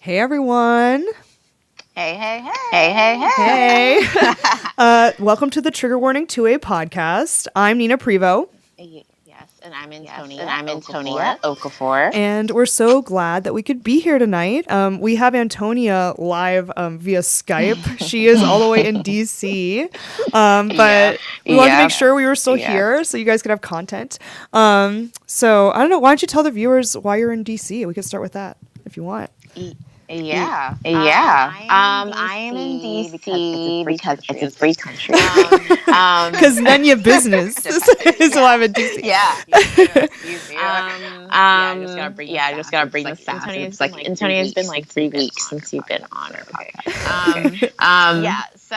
Hey everyone. Hey, hey, hey. Hey, hey, hey. Hey. Welcome to the Trigger Warning 2A podcast. I'm Nina Prevo. Yes, and I'm Antonia Okafor. And we're so glad that we could be here tonight. We have Antonia live via Skype. She is all the way in DC. But we wanted to make sure we were still here so you guys could have content. So I don't know. Why don't you tell the viewers why you're in DC? We could start with that if you want. Yeah. I am in DC because it's a free country. Because none of your business is why I'm in DC. Yeah. I just gotta bring this fast. Antonia's been like 3 weeks since you've been on our podcast. So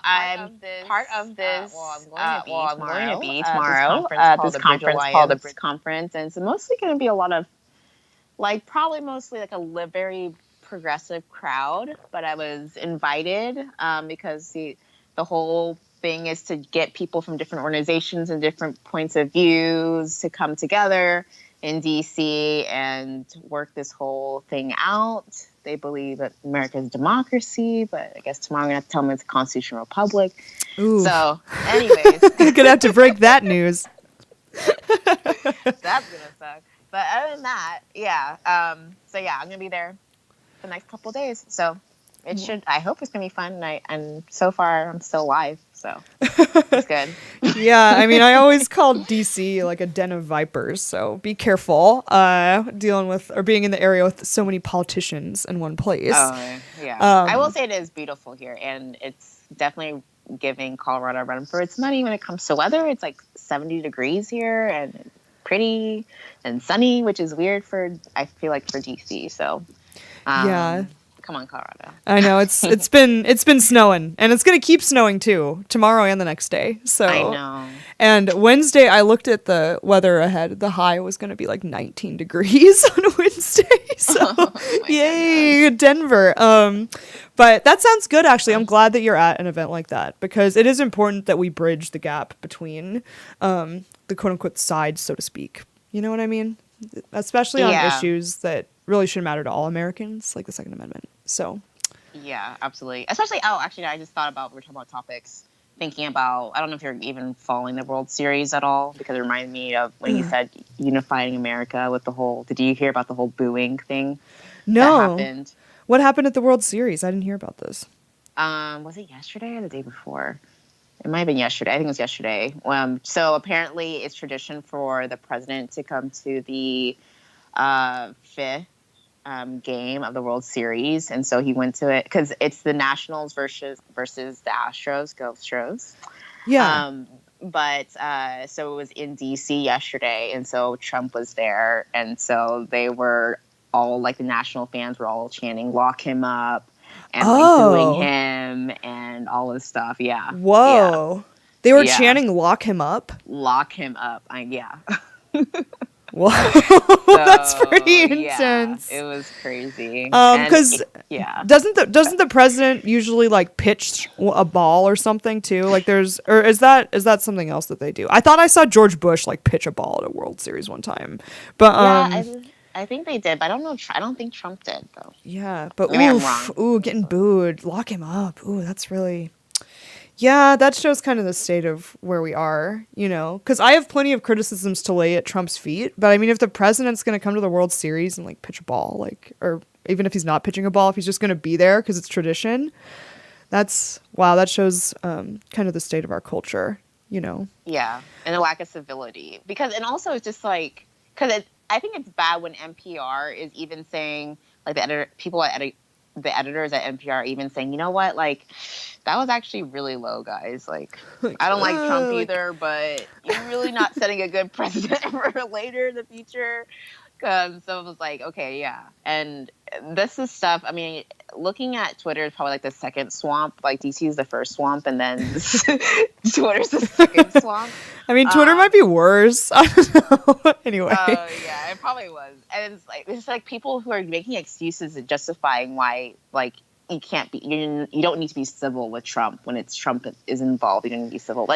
I'm part of this. I'm going to be tomorrow. This conference called the Bridge Conference, and it's mostly going to be a lot of, probably mostly a very progressive crowd. But I was invited because the whole thing is to get people from different organizations and different points of views to come together in DC and work this whole thing out. They believe that America is a democracy, but I guess tomorrow I'm going to have to tell them it's a constitutional republic. Ooh. So, anyways. You're going to have to break that news. That's going to suck. But other than that, I'm going to be there the next couple of days. So I hope it's going to be fun. And so far, I'm still alive. So it's good. Yeah, I mean, I always call DC like a den of vipers. So be careful dealing with or being in the area with so many politicians in one place. Yeah. I will say it is beautiful here. And it's definitely giving Colorado a run for its money when it comes to weather. It's like 70 degrees here and pretty and sunny, which is weird I feel like for DC. So yeah. Come on, Colorado. I know it's been snowing, and it's gonna keep snowing too tomorrow and the next day. So I know. And Wednesday, I looked at the weather ahead. The high was gonna be like 19 degrees on Wednesday. So yay, goodness. Denver. But that sounds good. Actually, I'm glad that you're at an event like that because it is important that we bridge the gap between the quote unquote sides, so to speak. You know what I mean? Especially on issues that really should matter to all Americans, like the Second Amendment. So, yeah, absolutely. Especially, actually, I just thought about, we were talking about topics, thinking about, I don't know if you're even following the World Series at all, because it reminded me of when you said unifying America with did you hear about the whole booing thing? No. That happened? What happened at the World Series? I didn't hear about this. Was it yesterday or the day before? It might have been yesterday. I think it was yesterday. So apparently it's tradition for the president to come to the fifth game of the World Series, and so he went to it because it's the Nationals versus the Astros. Go Astros! Yeah. But so it was in DC yesterday, and so Trump was there, and so they were all the national fans were all chanting "Lock him up" and booing him and all this stuff. Yeah. Whoa. Yeah. They were chanting "Lock him up." Lock him up. Yeah. Whoa, that's pretty intense. Yeah, it was crazy. Because doesn't the president usually pitch a ball or something too? Is that something else that they do? I thought I saw George Bush pitch a ball at a World Series one time, but I think they did, but I don't know. I don't think Trump did though. Yeah, but maybe I'm wrong. Getting booed. Lock him up. Ooh, that's really. Yeah, that shows kind of the state of where we are, because I have plenty of criticisms to lay at Trump's feet. But I mean, if the president's going to come to the World Series and pitch a ball, or even if he's not pitching a ball, if he's just going to be there because it's tradition, that shows kind of the state of our culture, Yeah, and the lack of civility and also it's just because I think it's bad when NPR is even saying the editors at NPR even saying, you know what, that was actually really low, guys. I don't like Trump either, but you're really not setting a good precedent for later in the future. So it was okay, yeah. And this is stuff, I mean, looking at Twitter is probably the second swamp. DC is the first swamp, and then Twitter's the second swamp. I mean, Twitter might be worse. I don't know. Anyway. Oh, yeah, it probably was. And it's people who are making excuses and justifying why, you can't be, you don't need to be civil with Trump when Trump is involved. You don't need to be civil.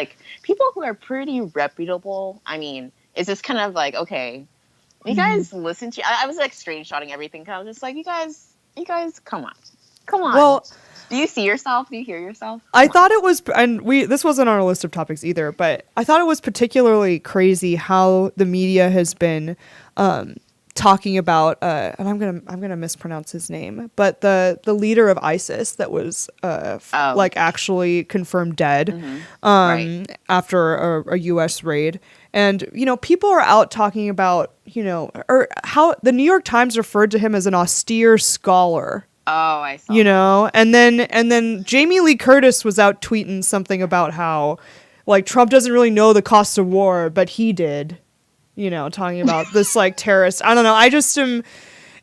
People who are pretty reputable, I mean, it's just kind of okay, You guys listen to. I was like screenshotting everything. 'Cause I was just like, you guys, come on. Well, do you see yourself? Do you hear yourself? I thought it was, and this wasn't on our list of topics either, but I thought it was particularly crazy how the media has been talking about, and I'm gonna mispronounce his name, but the leader of ISIS that was like actually confirmed dead after a U.S. raid, and people are out talking about or how the New York Times referred to him as an austere scholar. Oh, I saw. And then Jamie Lee Curtis was out tweeting something about how, like, Trump doesn't really know the cost of war, but he did. Talking about this like terrorist. I don't know. I just am.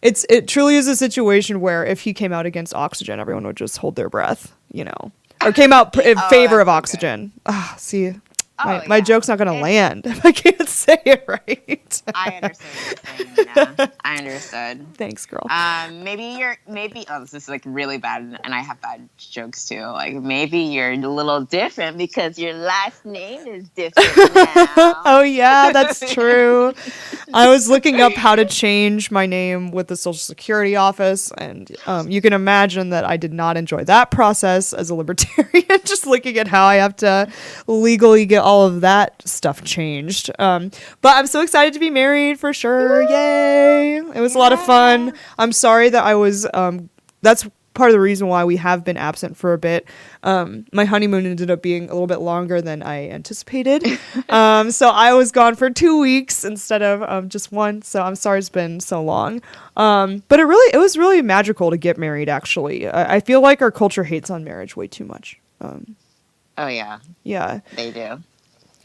It truly is a situation where if he came out against oxygen, everyone would just hold their breath. Or came out in favor of oxygen. See. My joke's not going to land if I can't say it right. I understood what you're saying. Yeah, I understood. Thanks, girl. Maybe this is like really bad, and I have bad jokes too. Like maybe you're a little different because your last name is different now. Oh yeah, that's true. I was looking up how to change my name with the Social Security office, and you can imagine that I did not enjoy that process as a libertarian. Just looking at how I have to legally get all of that stuff changed. But I'm so excited to be married for sure. Yay! It was a lot of fun. I'm sorry that I was. That's part of the reason why we have been absent for a bit. My honeymoon ended up being a little bit longer than I anticipated. So I was gone for 2 weeks instead of just one. So I'm sorry it's been so long. But it was really magical to get married. Actually, I feel like our culture hates on marriage way too much. Oh yeah. Yeah. They do.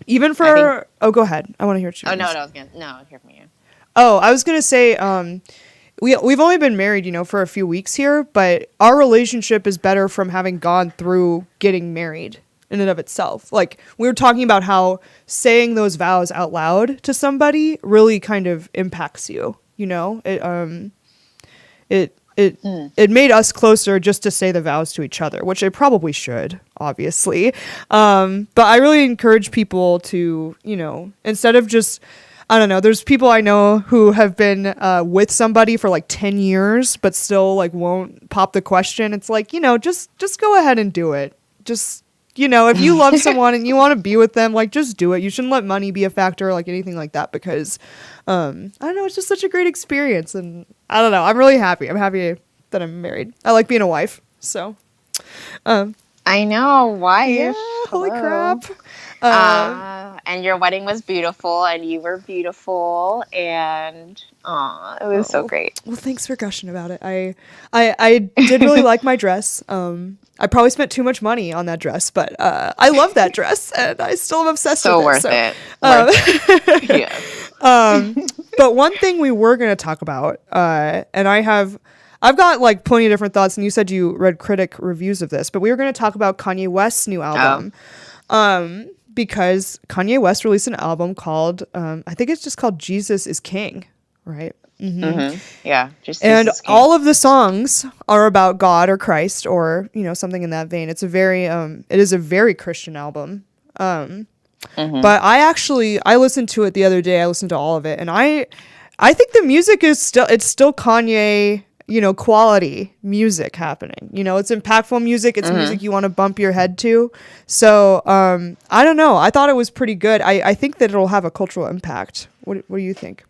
Even for go ahead. I want to hear what you. Oh no, I was gonna hear from you. Oh, I was gonna say we've only been married, for a few weeks here, but our relationship is better from having gone through getting married in and of itself. Like we were talking about how saying those vows out loud to somebody really kind of impacts you. It made us closer just to say the vows to each other, which it probably should, obviously. But I really encourage people to, instead of just, I don't know, there's people I know who have been with somebody for like 10 years, but still like won't pop the question. It's like, just go ahead and do it. Just, if you love someone and you want to be with them, like just do it. You shouldn't let money be a factor, like anything like that, because I don't know, it's just such a great experience. And I don't know, I'm really happy. I'm happy that I'm married. I like being a wife. So, I know, wife. Yeah, holy crap. And your wedding was beautiful, and you were beautiful, and it was so great. Well, thanks for gushing about it. I did really like my dress. I probably spent too much money on that dress, but I love that dress, and I still am obsessed with it. Worth it. Yeah. But one thing we were going to talk about, and I've got like plenty of different thoughts, and you said you read critic reviews of this, but we were going to talk about Kanye West's new album. Because Kanye West released an album called, I think it's just called Jesus is King, right? Mm-hmm. Mm-hmm. Yeah. And all of the songs are about God or Christ or, something in that vein. It is a very Christian album. But I listened to it the other day. I listened to all of it. And I think the music it's still Kanye, quality music happening. It's impactful music. It's music you want to bump your head to. So I don't know. I thought it was pretty good. I think that it'll have a cultural impact. What do you think?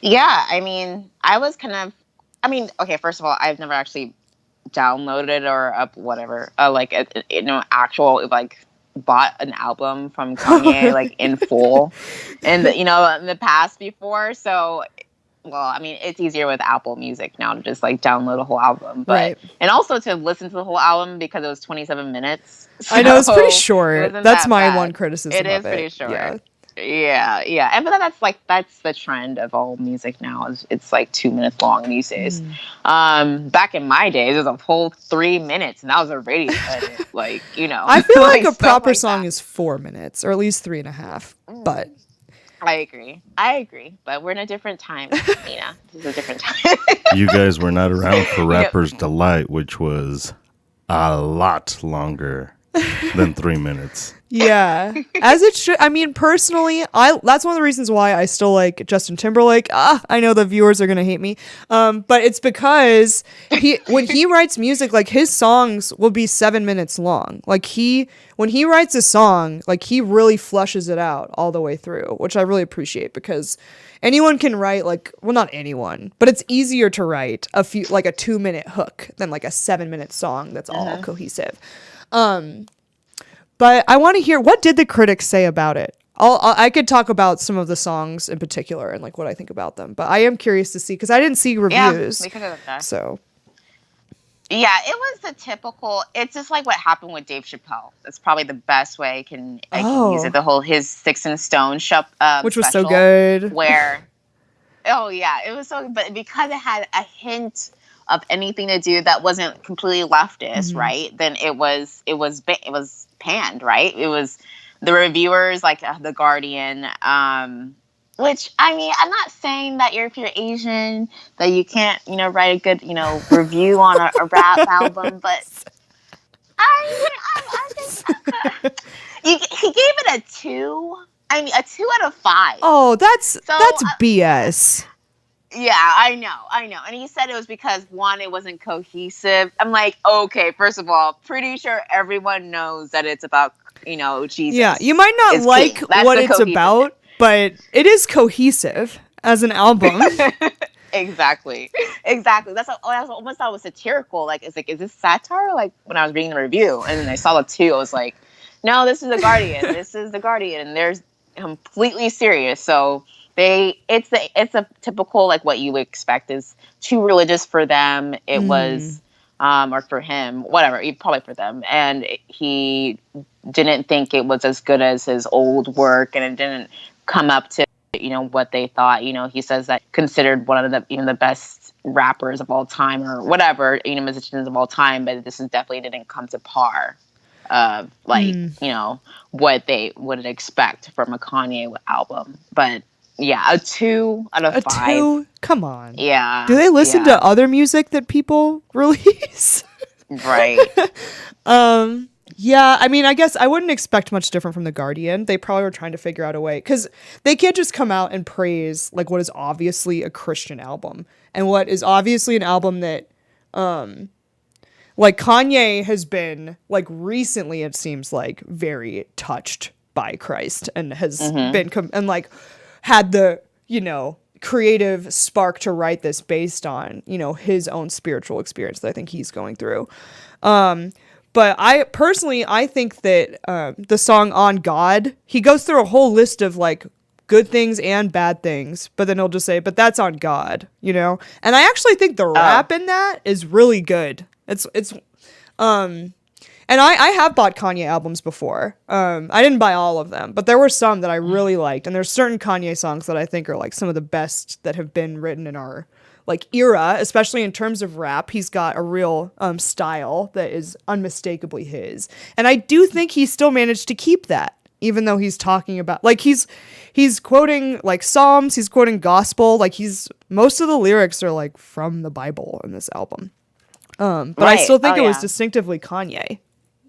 Yeah, I mean, okay, first of all, I've never actually downloaded or whatever, actual, like, bought an album from Kanye, like, in full, and, in the past before, so, well, I mean, it's easier with Apple Music now to just, like, download a whole album, but, right. And also to listen to the whole album because it was 27 minutes. So I know, it's pretty short. That's my one criticism of it. It is pretty short. Yeah. And but that's the trend of all music now. It's like 2 minutes long these days. Back in my days, it was a whole 3 minutes, and that was a radio edit. I feel like a proper song is 4 minutes, or at least 3.5. But I agree. But we're in a different time, Nina. This is a different time. You guys were not around for Rapper's Delight, which was a lot longer than 3 minutes. Yeah, as it should. I mean, personally, that's one of the reasons why I still like Justin Timberlake. I know the viewers are gonna hate me, but it's because when he writes music, like his songs will be 7 minutes long. Like when he writes a song, like he really flushes it out all the way through, which I really appreciate because anyone can write well, not anyone, but it's easier to write a 2-minute hook than like a 7-minute song that's all cohesive. But I want to hear, what did the critics say about it? I could talk about some of the songs in particular and like what I think about them, but I am curious to see because I didn't see reviews. Yeah, we could go with that. So. Yeah, it was the typical. It's just like what happened with Dave Chappelle. That's probably the best way I can use it. His Sticks and Stones which was so good. Where, oh yeah, it was so. But because it had a hint of anything to do that wasn't completely leftist, right? Then it was panned, right? It was the reviewers like The Guardian, which I mean, I'm not saying that if you're Asian that you can't, write a good, review on a rap album, but I think he gave it a 2. I mean, a 2 out of 5. Oh, that's BS. Yeah, I know. And he said it was because, one, it wasn't cohesive. I'm like, okay, first of all, pretty sure everyone knows that it's about, Jesus. Yeah, you might not like what it's about, but it is cohesive as an album. Exactly. That's what I almost thought was satirical. Like, is this satire? Like, when I was reading the review, and then I saw the 2, I was like, no, this is The Guardian. This is The Guardian. And they're completely serious. So... it's a typical like what you would expect is too religious for them. It was or for him, whatever, probably for them, and he didn't think it was as good as his old work, and it didn't come up to what they thought. He says that considered one of the the best rappers of all time or whatever, musicians of all time, but this is definitely didn't come to par of what they would expect from a Kanye album, but. Yeah, a 2 out of 5. 2? Come on. Yeah. Do they listen to other music that people release? Right. Yeah, I mean, I guess I wouldn't expect much different from The Guardian. They probably were trying to figure out a way, because they can't just come out and praise like what is obviously a Christian album and what is obviously an album that like Kanye has been like recently, it seems like, very touched by Christ and has been and like had the, creative spark to write this based on, his own spiritual experience that I think he's going through. But I think that the song On God, he goes through a whole list of like good things and bad things, but then he'll just say, but that's on God, And I actually think the rap in that is really good. And I have bought Kanye albums before. I didn't buy all of them, but there were some that I really liked. And there's certain Kanye songs that I think are like some of the best that have been written in our like era, especially in terms of rap. He's got a real style that is unmistakably his. And I do think he still managed to keep that, even though he's talking about like he's quoting like Psalms, he's quoting gospel, like most of the lyrics are like from the Bible in this album. But I still think it was distinctively Kanye.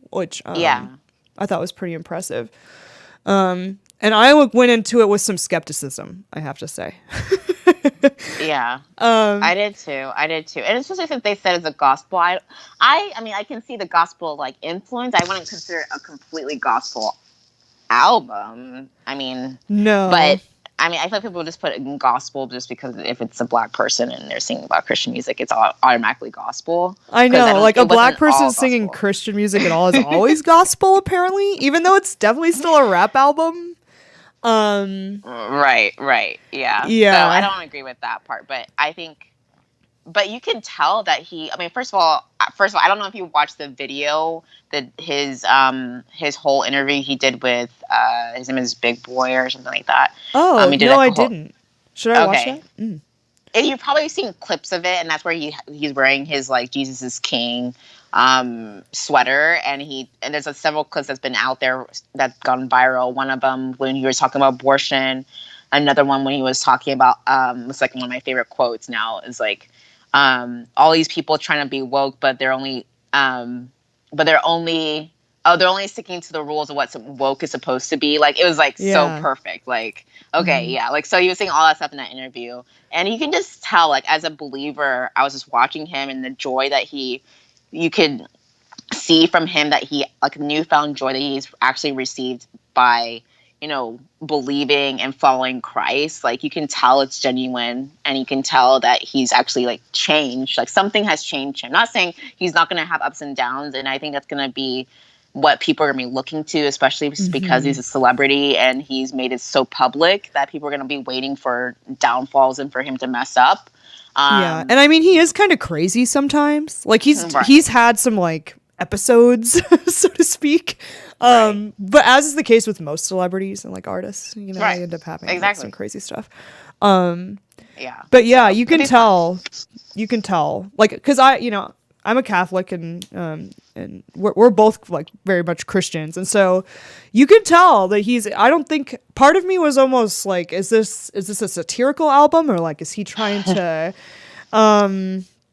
Which I thought was pretty impressive. And I went into it with some skepticism, I have to say. Yeah. I did too. And especially since they said it's a gospel. I mean, I can see the gospel like influence. I wouldn't consider it a completely gospel album. I mean, no. But I mean, I feel like people just put it in gospel just because if it's a black person and they're singing about Christian music, it's automatically gospel. I know, like a black person singing Christian music at all is always gospel, apparently, even though it's definitely still a rap album. Right, yeah. So I don't agree with that part, but I think, but you can tell that first of all, I don't know if you watched the video that his whole interview he did with his name is Big Boy or something like that. Oh, no, I didn't. Should I watch that? And you've probably seen clips of it, and that's where he's wearing his like Jesus is King sweater, and there's several clips that's been out there that's gone viral. One of them when he was talking about abortion, another one when he was talking about it's like one of my favorite quotes now is like all these people trying to be woke, but they're only they're only sticking to the rules of what woke is supposed to be. Like, it was like so perfect. Like, okay, yeah. Like, so he was saying all that stuff in that interview, and you can just tell, like, as a believer, I was just watching him and the joy that you could see from him, that he, like, newfound joy that he's actually received by, believing and following Christ. Like, you can tell it's genuine, and you can tell that he's actually, like, changed. Like, something has changed him. Not saying he's not going to have ups and downs, and I think that's going to be what people are going to be looking to, especially because he's a celebrity and he's made it so public that people are going to be waiting for downfalls and for him to mess up. Yeah, and I mean, he is kind of crazy sometimes. Like, he's had some, like, episodes, so to speak. But as is the case with most celebrities and, like, artists, they end up having like, some crazy stuff. Yeah. But yeah, you can tell, like, because I'm a Catholic, and we're both, like, very much Christians, and so you can tell that I don't think, part of me was almost like, is this a satirical album, or, like, is he trying to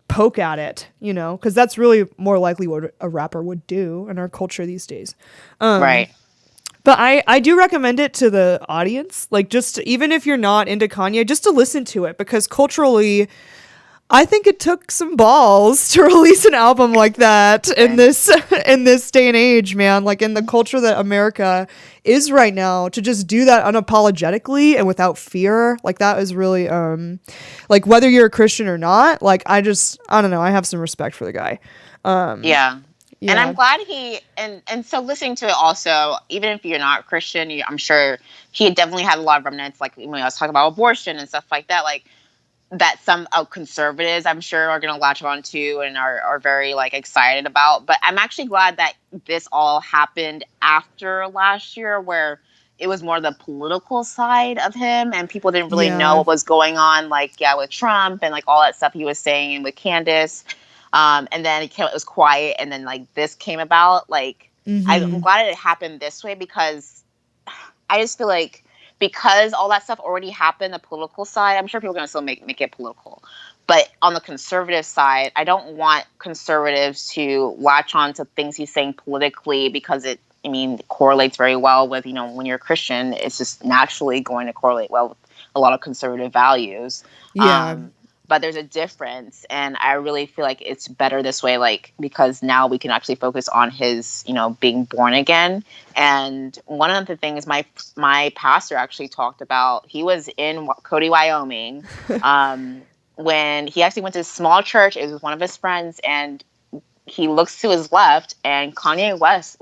poke at it, because that's really more likely what a rapper would do in our culture these days. Right. But I do recommend it to the audience, like, just even if you're not into Kanye, just to listen to it, because culturally, I think it took some balls to release an album like that in this day and age, man. Like, in the culture that America is right now, to just do that unapologetically and without fear, like, that is really like, whether you're a Christian or not, like, I don't know, I have some respect for the guy. Yeah. And I'm glad and so listening to it also, even if you're not Christian, I'm sure he definitely had a lot of remnants, like, when I was talking about abortion and stuff like that, like, that some conservatives, I'm sure, are going to latch on to and are very, like, excited about. But I'm actually glad that this all happened after last year, where it was more the political side of him and people didn't really know what was going on, like, with Trump and, like, all that stuff he was saying with Candace. And then it was quiet, and then, like, this came about. Like, I'm glad it happened this way, because I just feel like, because all that stuff already happened, the political side, I'm sure people are going to still make it political. But on the conservative side, I don't want conservatives to latch on to things he's saying politically, because it correlates very well with, when you're a Christian, it's just naturally going to correlate well with a lot of conservative values. Yeah. But there's a difference, and I really feel like it's better this way, like, because now we can actually focus on his, being born again. And one of the things my pastor actually talked about, he was in Cody, Wyoming, when he actually went to a small church. It was with one of his friends, and he looks to his left, and Kanye West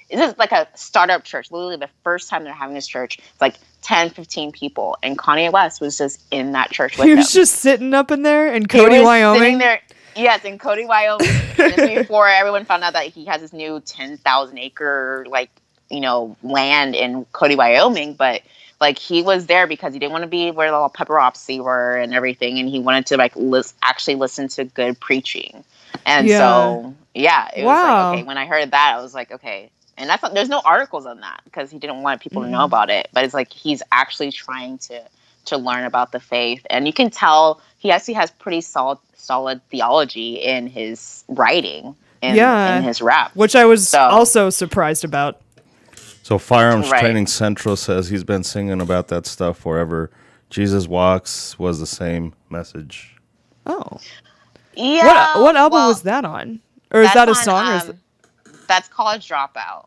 this is like a startup church. Literally the first time they're having this church, it's like 10, 15 people. And Kanye West was just in that church with them. He was just sitting up in there in Cody, Wyoming? Sitting there, yes, in Cody, Wyoming. And then before everyone found out that he has this new 10,000 acre, like, land in Cody, Wyoming. But, like, he was there because he didn't want to be where the paparazzi were and everything. And he wanted to, like, actually listen to good preaching. And so, it was like, okay, when I heard that, I was like, okay. And there's no articles on that, because he didn't want people to know about it. But it's like, he's actually trying to learn about the faith. And you can tell he actually has pretty solid theology in his writing, in his rap. Which I was also surprised about. So Firearms Training Central says he's been singing about that stuff forever. Jesus Walks was the same message. Oh. Yeah. What album was that on? Or is that a song? That's College Dropout.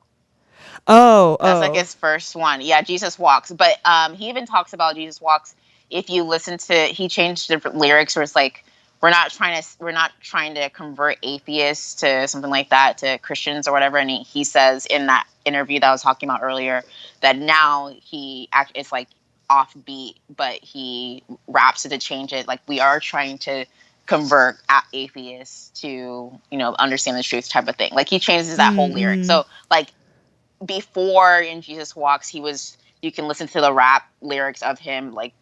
Oh. That's like his first one. Yeah, Jesus Walks. But he even talks about Jesus Walks. If you listen to, he changed different lyrics where it's like, we're not trying to convert atheists to something like that, to Christians or whatever. And he says in that interview that I was talking about earlier that now it's like offbeat, but he raps it to change it. Like, we are trying to convert atheists to, understand the truth type of thing. Like, he changes that whole lyric. So, like, before in Jesus Walks, you can listen to the rap lyrics of him, like,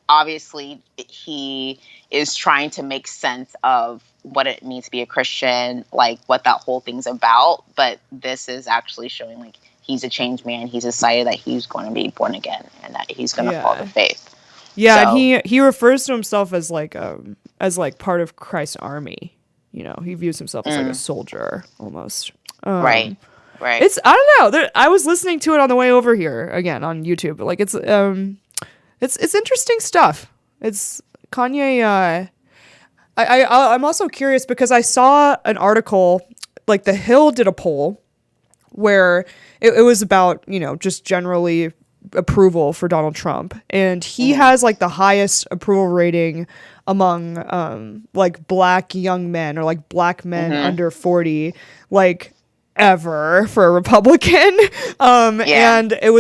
obviously he is trying to make sense of what it means to be a Christian, like, what that whole thing's about. But this is actually showing, like, he's a changed man. He's decided that he's going to be born again and that he's going to follow the faith. Yeah, so, and he refers to himself as like part of Christ's army. He views himself as like a soldier almost. Right. Right. It's I don't know. I was listening to it on the way over here again on YouTube. Like it's interesting stuff. It's Kanye. I'm also curious because I saw an article, like The Hill did a poll where it was about, just generally approval for Donald Trump. And he has like the highest approval rating among like black young men or like black men under 40, like ever for a Republican. And it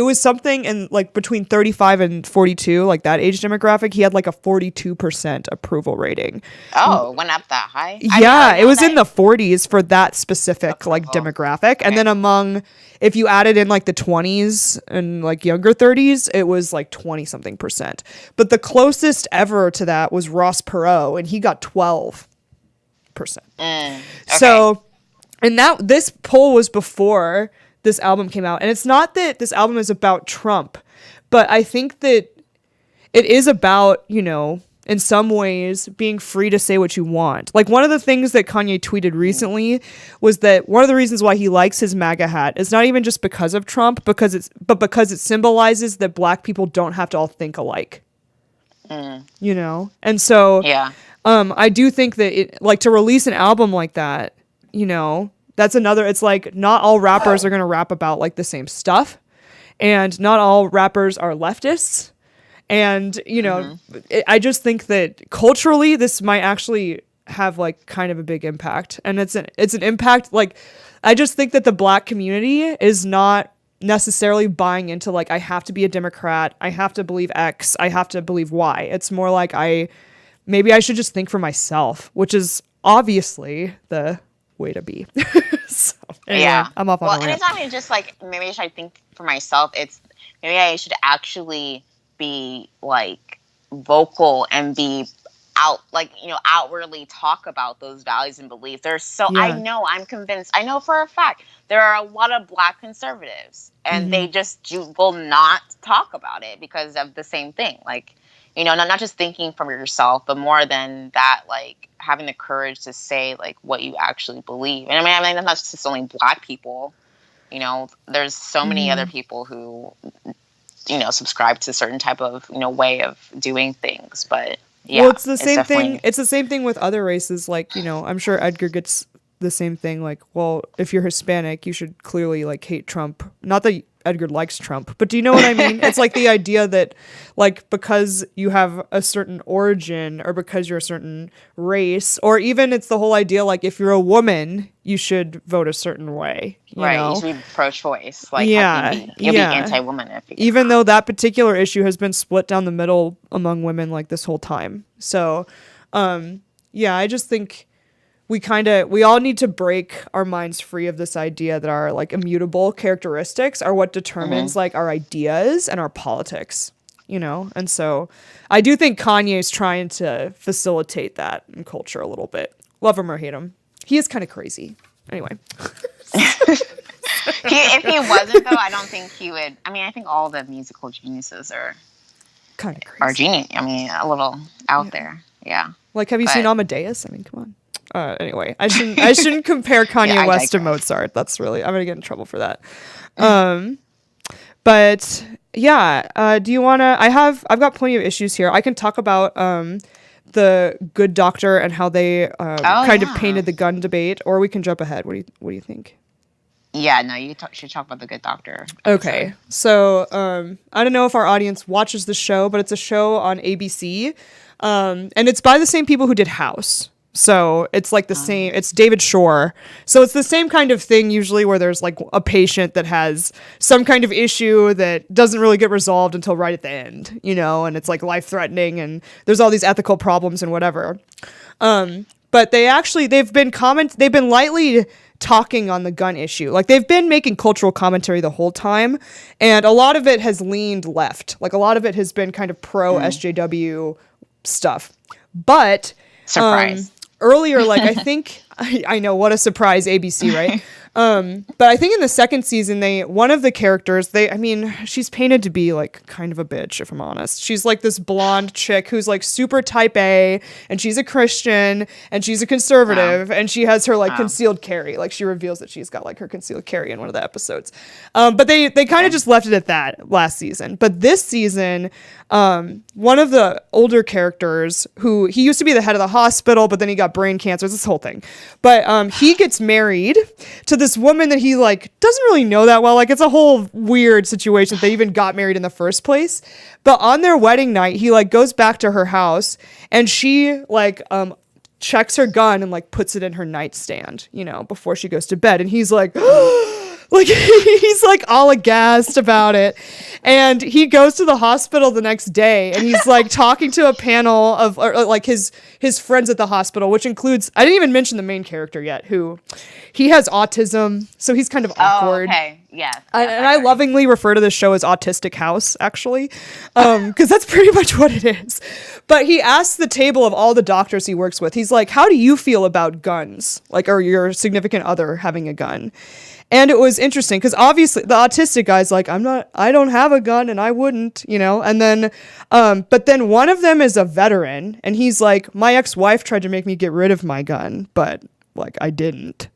was something in like between 35 and 42, like that age demographic. He had like a 42% approval rating. Oh, it went up that high? Yeah, it was in the 40s for that specific like demographic. Okay. And then among, if you added in like the 20s and like younger 30s, it was like 20 something percent. But the closest ever to that was Ross Perot, and he got 12%. Okay. So, and this poll was before this album came out. And it's not that this album is about Trump, but I think that it is about, in some ways being free to say what you want. Like one of the things that Kanye tweeted recently was that one of the reasons why he likes his MAGA hat is not even just because of Trump, because it symbolizes that black people don't have to all think alike. And so I do think that to release an album like that, that's another, it's like not all rappers are going to rap about like the same stuff, and not all rappers are leftists. And, I just think that culturally this might actually have like kind of a big impact. And it's an impact. Like, I just think that the black community is not necessarily buying into like, I have to be a Democrat. I have to believe X. I have to believe Y. It's more like maybe I should just think for myself, which is obviously the way to be. So, anyway, I'm off on a rant. And it's not even just like maybe I should think for myself. It's maybe I should actually be like vocal and be outwardly talk about those values and beliefs. I'm convinced. I know for a fact there are a lot of black conservatives, and they just will not talk about it because of the same thing. Like, not just thinking for yourself, but more than that, like having the courage to say like what you actually believe. And I mean, that's just only black people. There's so many other people who, subscribe to a certain type of, way of doing things. But yeah, well, it's the same thing. It's the same thing with other races. Like, I'm sure Edgar gets the same thing. Like, well, if you're Hispanic, you should clearly like hate Trump. Not that Edgar likes Trump, but do you know what I mean? It's like the idea that like because you have a certain origin or because you're a certain race, or even it's the whole idea like if you're a woman, you should vote a certain way. You should be pro-choice. Like, you'll be anti-woman. Even though that particular issue has been split down the middle among women like this whole time. So, I just think we all need to break our minds free of this idea that our like immutable characteristics are what determines like our ideas and our politics, And so I do think Kanye's trying to facilitate that in culture a little bit. Love him or hate him. He is kind of crazy. Anyway. If he wasn't, though, I don't think he would. I mean, I think all the musical geniuses are kind of crazy. Are genius. I mean, a little out there. Yeah. Like, have you seen Amadeus? I mean, come on. Anyway, I shouldn't compare Kanye West to Mozart. That's really, I'm gonna get in trouble for that. But yeah, do you wanna? I've got plenty of issues here. I can talk about the Good Doctor and how they kind of painted the gun debate, or we can jump ahead. What do you think? Yeah, no, you should talk about the Good Doctor. Okay, so I don't know if our audience watches the show, but it's a show on ABC, and it's by the same people who did House. So it's like the same, it's David Shore. So it's the same kind of thing usually where there's like a patient that has some kind of issue that doesn't really get resolved until right at the end, and it's like life threatening and there's all these ethical problems and whatever. But they've been lightly talking on the gun issue. Like they've been making cultural commentary the whole time, and a lot of it has leaned left. Like a lot of it has been kind of pro SJW stuff. But surprise. Earlier, like I think I know what a surprise, ABC, right? But I think in the second season, one of the characters, she's painted to be like kind of a bitch, if I'm honest. She's like this blonde chick who's like super type A, and she's a Christian, and she's a conservative, and she has her like concealed carry. Like she reveals that she's got like her concealed carry in one of the episodes. But they kind of just left it at that last season. But this season, one of the older characters who he used to be the head of the hospital, but then he got brain cancer, this whole thing. But he gets married to this woman that he like doesn't really know that well. Like it's a whole weird situation that they even got married in the first place. But on their wedding night, he like goes back to her house and she like checks her gun and like puts it in her nightstand, you know, before she goes to bed. And he's like like he's like all aghast about it. And he goes to the hospital the next day and he's like talking to a panel of like his friends at the hospital, which includes, I didn't even mention the main character yet, who he has autism, so he's kind of awkward. Oh, okay. Yes. And I lovingly refer to this show as Autistic House, actually, because that's pretty much what it is. But he asks the table of all the doctors he works with, he's like, how do you feel about guns? Like, or your significant other having a gun? And it was interesting because obviously the autistic guy's like, I don't have a gun and I wouldn't, you know? And then, but then one of them is a veteran and he's like, my ex-wife tried to make me get rid of my gun, but like I didn't.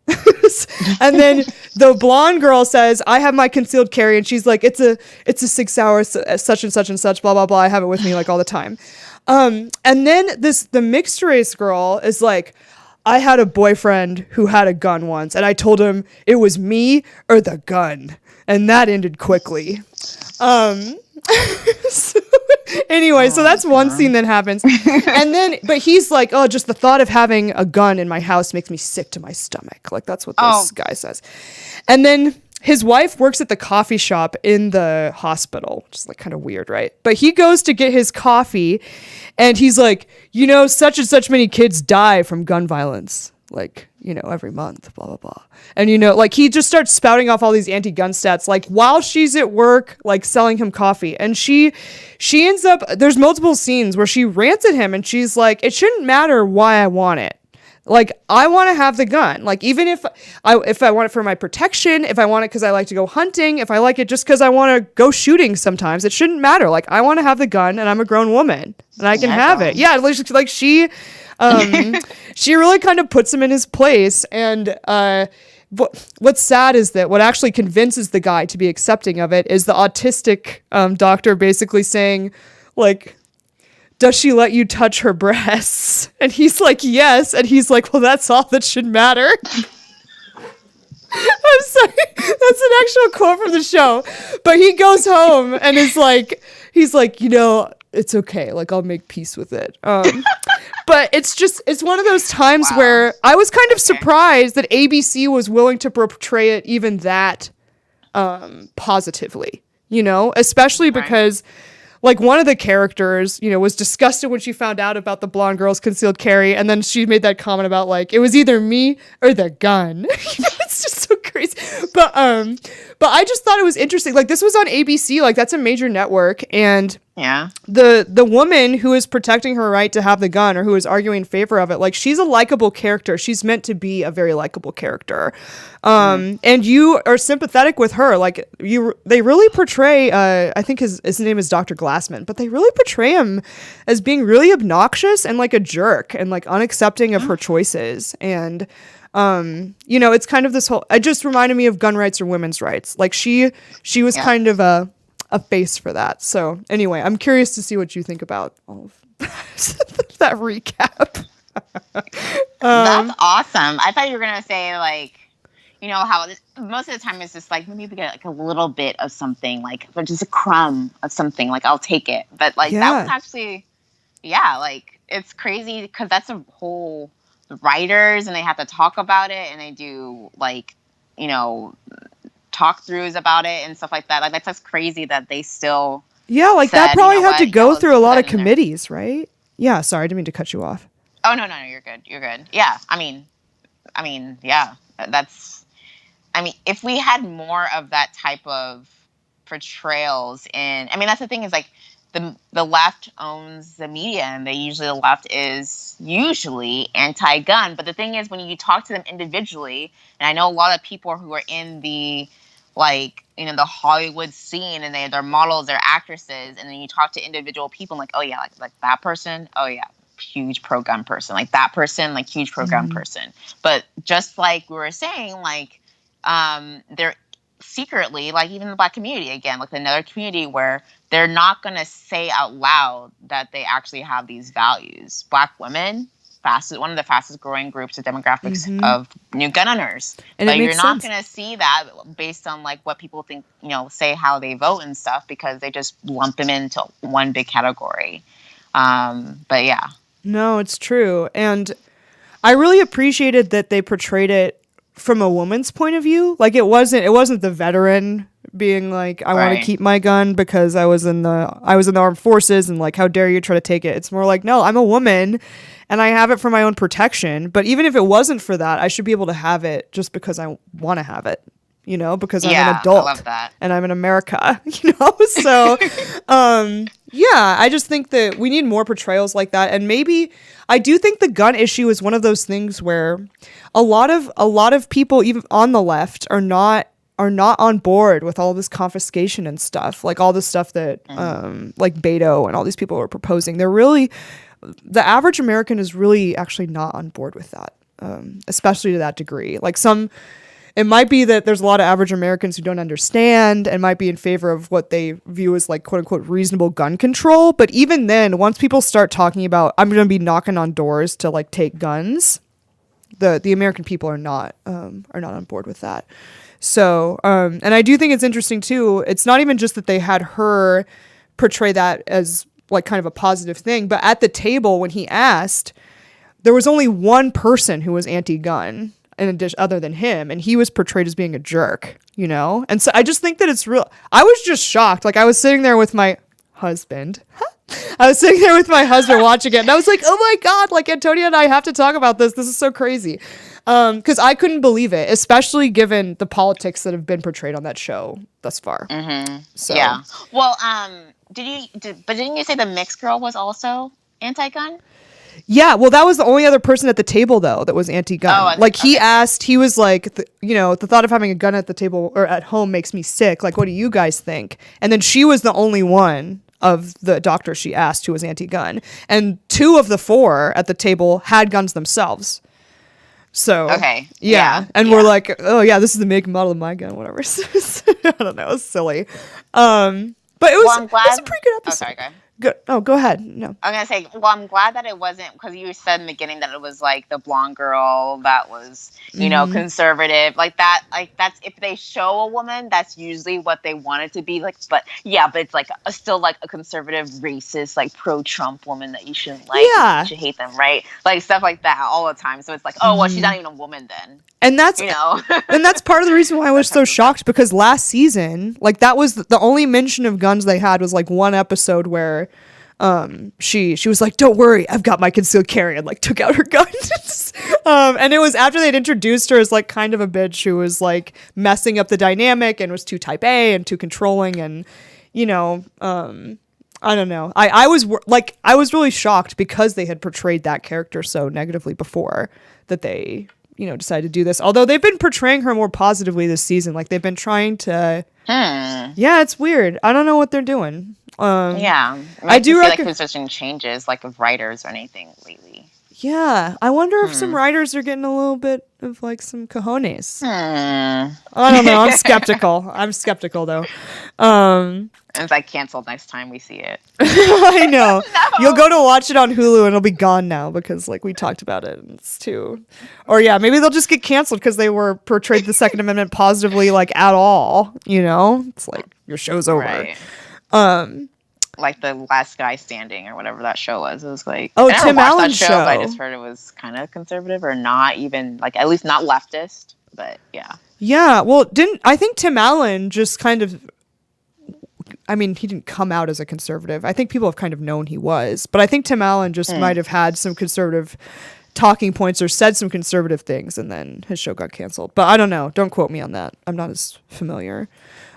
And then the blonde girl says, I have my concealed carry. And she's like, it's a 6 hours, such and such and such, blah, blah, blah. I have it with me like all the time. And then the mixed race girl is like, I had a boyfriend who had a gun once, and I told him it was me or the gun, and that ended quickly. So that's one scene that happens. And then, but he's like, oh, just the thought of having a gun in my house makes me sick to my stomach. Like, that's what this guy says. And then his wife works at the coffee shop in the hospital, which is like kind of weird, right? But he goes to get his coffee and he's like, you know, such and such many kids die from gun violence, like, you know, every month, blah, blah, blah. And, you know, like he just starts spouting off all these anti-gun stats, like while she's at work, like selling him coffee. And she ends up, there's multiple scenes where she rants at him and she's like, it shouldn't matter why I want it. Like, I want to have the gun. Like, even if I want it for my protection, if I want it because I like to go hunting, if I like it just because I want to go shooting sometimes, it shouldn't matter. Like, I want to have the gun and I'm a grown woman and I can have it. Yeah, like she really kind of puts him in his place. And what's sad is that what actually convinces the guy to be accepting of it is the autistic doctor basically saying, like, does she let you touch her breasts? And he's like, yes. And he's like, well, that's all that should matter. I'm sorry. That's an actual quote from the show. But he goes home and he's like, you know, it's okay. Like, I'll make peace with it. But it's one of those times where I was kind of surprised that ABC was willing to portray it even that positively, you know, especially because like one of the characters, you know, was disgusted when she found out about the blonde girl's concealed carry. And then she made that comment about like, it was either me or the gun. It's just so crazy. But I just thought it was interesting. Like this was on ABC, like that's a major network. And yeah, the woman who is protecting her right to have the gun or who is arguing in favor of it, like she's a likable character. She's meant to be a very likable character. And you are sympathetic with her. Like they really portray, I think his name is Dr. Glassman, but they really portray him as being really obnoxious and like a jerk and like unaccepting of her choices. And, you know, it's kind of this whole, it just reminded me of gun rights or women's rights. Like she was kind of a face for that. So anyway, I'm curious to see what you think about all of that recap. That's awesome. I thought you were going to say like, you know, how most of the time it's just like, maybe we get like a little bit of something, like just a crumb of something, like I'll take it. But like that was actually, like it's crazy because that's a whole writers and they have to talk about it and they do like, you know, talk throughs about it and stuff like that. Like that's just crazy that they still like said, that probably had to go through a lot of committees, right? Yeah, sorry, I didn't mean to cut you off. Oh no, you're good. Yeah, I mean, yeah, if we had more of that type of portrayals in, I mean, that's the thing is like the left owns the media, and the left is usually anti-gun. But the thing is, when you talk to them individually, and I know a lot of people who are in the the Hollywood scene, and they're models, they're actresses, and then you talk to individual people, like, oh yeah, like that person, oh yeah, huge pro-gun person, like that person, like huge pro-gun person. But just like we were saying, like they're secretly, like even the Black community, again, like another community where they're not going to say out loud that they actually have these values. Black women, one of the fastest growing groups of demographics of new gun owners. And but you're not going to see that based on like what people think, say how they vote and stuff, because they just lump them into one big category. But yeah. No, it's true. And I really appreciated that they portrayed it from a woman's point of view. Like it wasn't the veteran being like, I want to keep my gun because I was in the armed forces, and like, how dare you try to take it. It's more like, no, I'm a woman and I have it for my own protection. But even if it wasn't for that, I should be able to have it just because I want to have it, because I'm an adult, I love that. And I'm in America, so yeah, I just think that we need more portrayals like that. And maybe I do think the gun issue is one of those things where a lot of people, even on the left, are not on board with all this confiscation and stuff, like all the stuff that like Beto and all these people are proposing. The average American is really actually not on board with that, especially to that degree. Like it might be that there's a lot of average Americans who don't understand and might be in favor of what they view as like quote unquote reasonable gun control. But even then, once people start talking about, I'm going to be knocking on doors to like take guns, the American people are not on board with that. So, and I do think it's interesting too. It's not even just that they had her portray that as like kind of a positive thing, but at the table when he asked, there was only one person who was anti-gun in addition, other than him, and he was portrayed as being a jerk, And so I just think that it's real. I was just shocked. Like I was sitting there with my husband. Watching it, and I was like, oh my God, like Antonia and I have to talk about this. This is so crazy. Because I couldn't believe it, especially given the politics that have been portrayed on that show thus far. So. Yeah. Well, didn't you say the mixed girl was also anti-gun? Yeah, well, that was the only other person at the table, though, that was anti-gun. He was like, the thought of having a gun at the table or at home makes me sick. Like, what do you guys think? And then she was the only one of the doctors she asked who was anti-gun. And 2 of the 4 at the table had guns themselves. So, okay. Yeah. And we're like, oh, yeah, this is the make and model of my gun, whatever. I don't know. It was silly. But it was a pretty good episode. Oh, sorry, go ahead. Go ahead. No. I'm gonna say, well, I'm glad that it wasn't, because you said in the beginning that it was like the blonde girl that was, conservative, like that. Like that's, if they show a woman, that's usually what they want it to be. Like, but it's like still like a conservative, racist, like pro-Trump woman that you shouldn't like. Yeah, you should hate them, right? Like stuff like that all the time. So it's like, oh well, she's not even a woman then. And that's and that's part of the reason why I was so shocked, because last season, like that was the only mention of guns they had was like one episode where she was like, don't worry, I've got my concealed carry, and like took out her gun. And it was after they'd introduced her as like kind of a bitch who was like messing up the dynamic and was too type A and too controlling, and I don't know. I was really shocked because they had portrayed that character so negatively before that they decided to do this. Although they've been portraying her more positively this season. Like they've been trying to. Yeah, it's weird. I don't know what they're doing. I do feel like there's just been changes, like of writers or anything lately. Yeah, I wonder if some writers are getting a little bit of like some cojones. I don't know. I'm skeptical. I'm skeptical though. It's like canceled next time we see it. I know. No. You'll go to watch it on Hulu and it'll be gone now because like we talked about it. And it's too. Or yeah, maybe they'll just get canceled because they were portrayed the Second Amendment positively, like at all. It's like your show's over. Right. Like The Last Guy Standing or whatever that show was. It was like, oh, Tim Allen's show. But I just heard it was kind of conservative, or not even like, at least not leftist. But yeah. Yeah. Well, I think Tim Allen just kind of. I mean, he didn't come out as a conservative. I think people have kind of known he was, but I think Tim Allen just might have had some conservative talking points or said some conservative things, and then his show got canceled. But I don't know. Don't quote me on that. I'm not as familiar.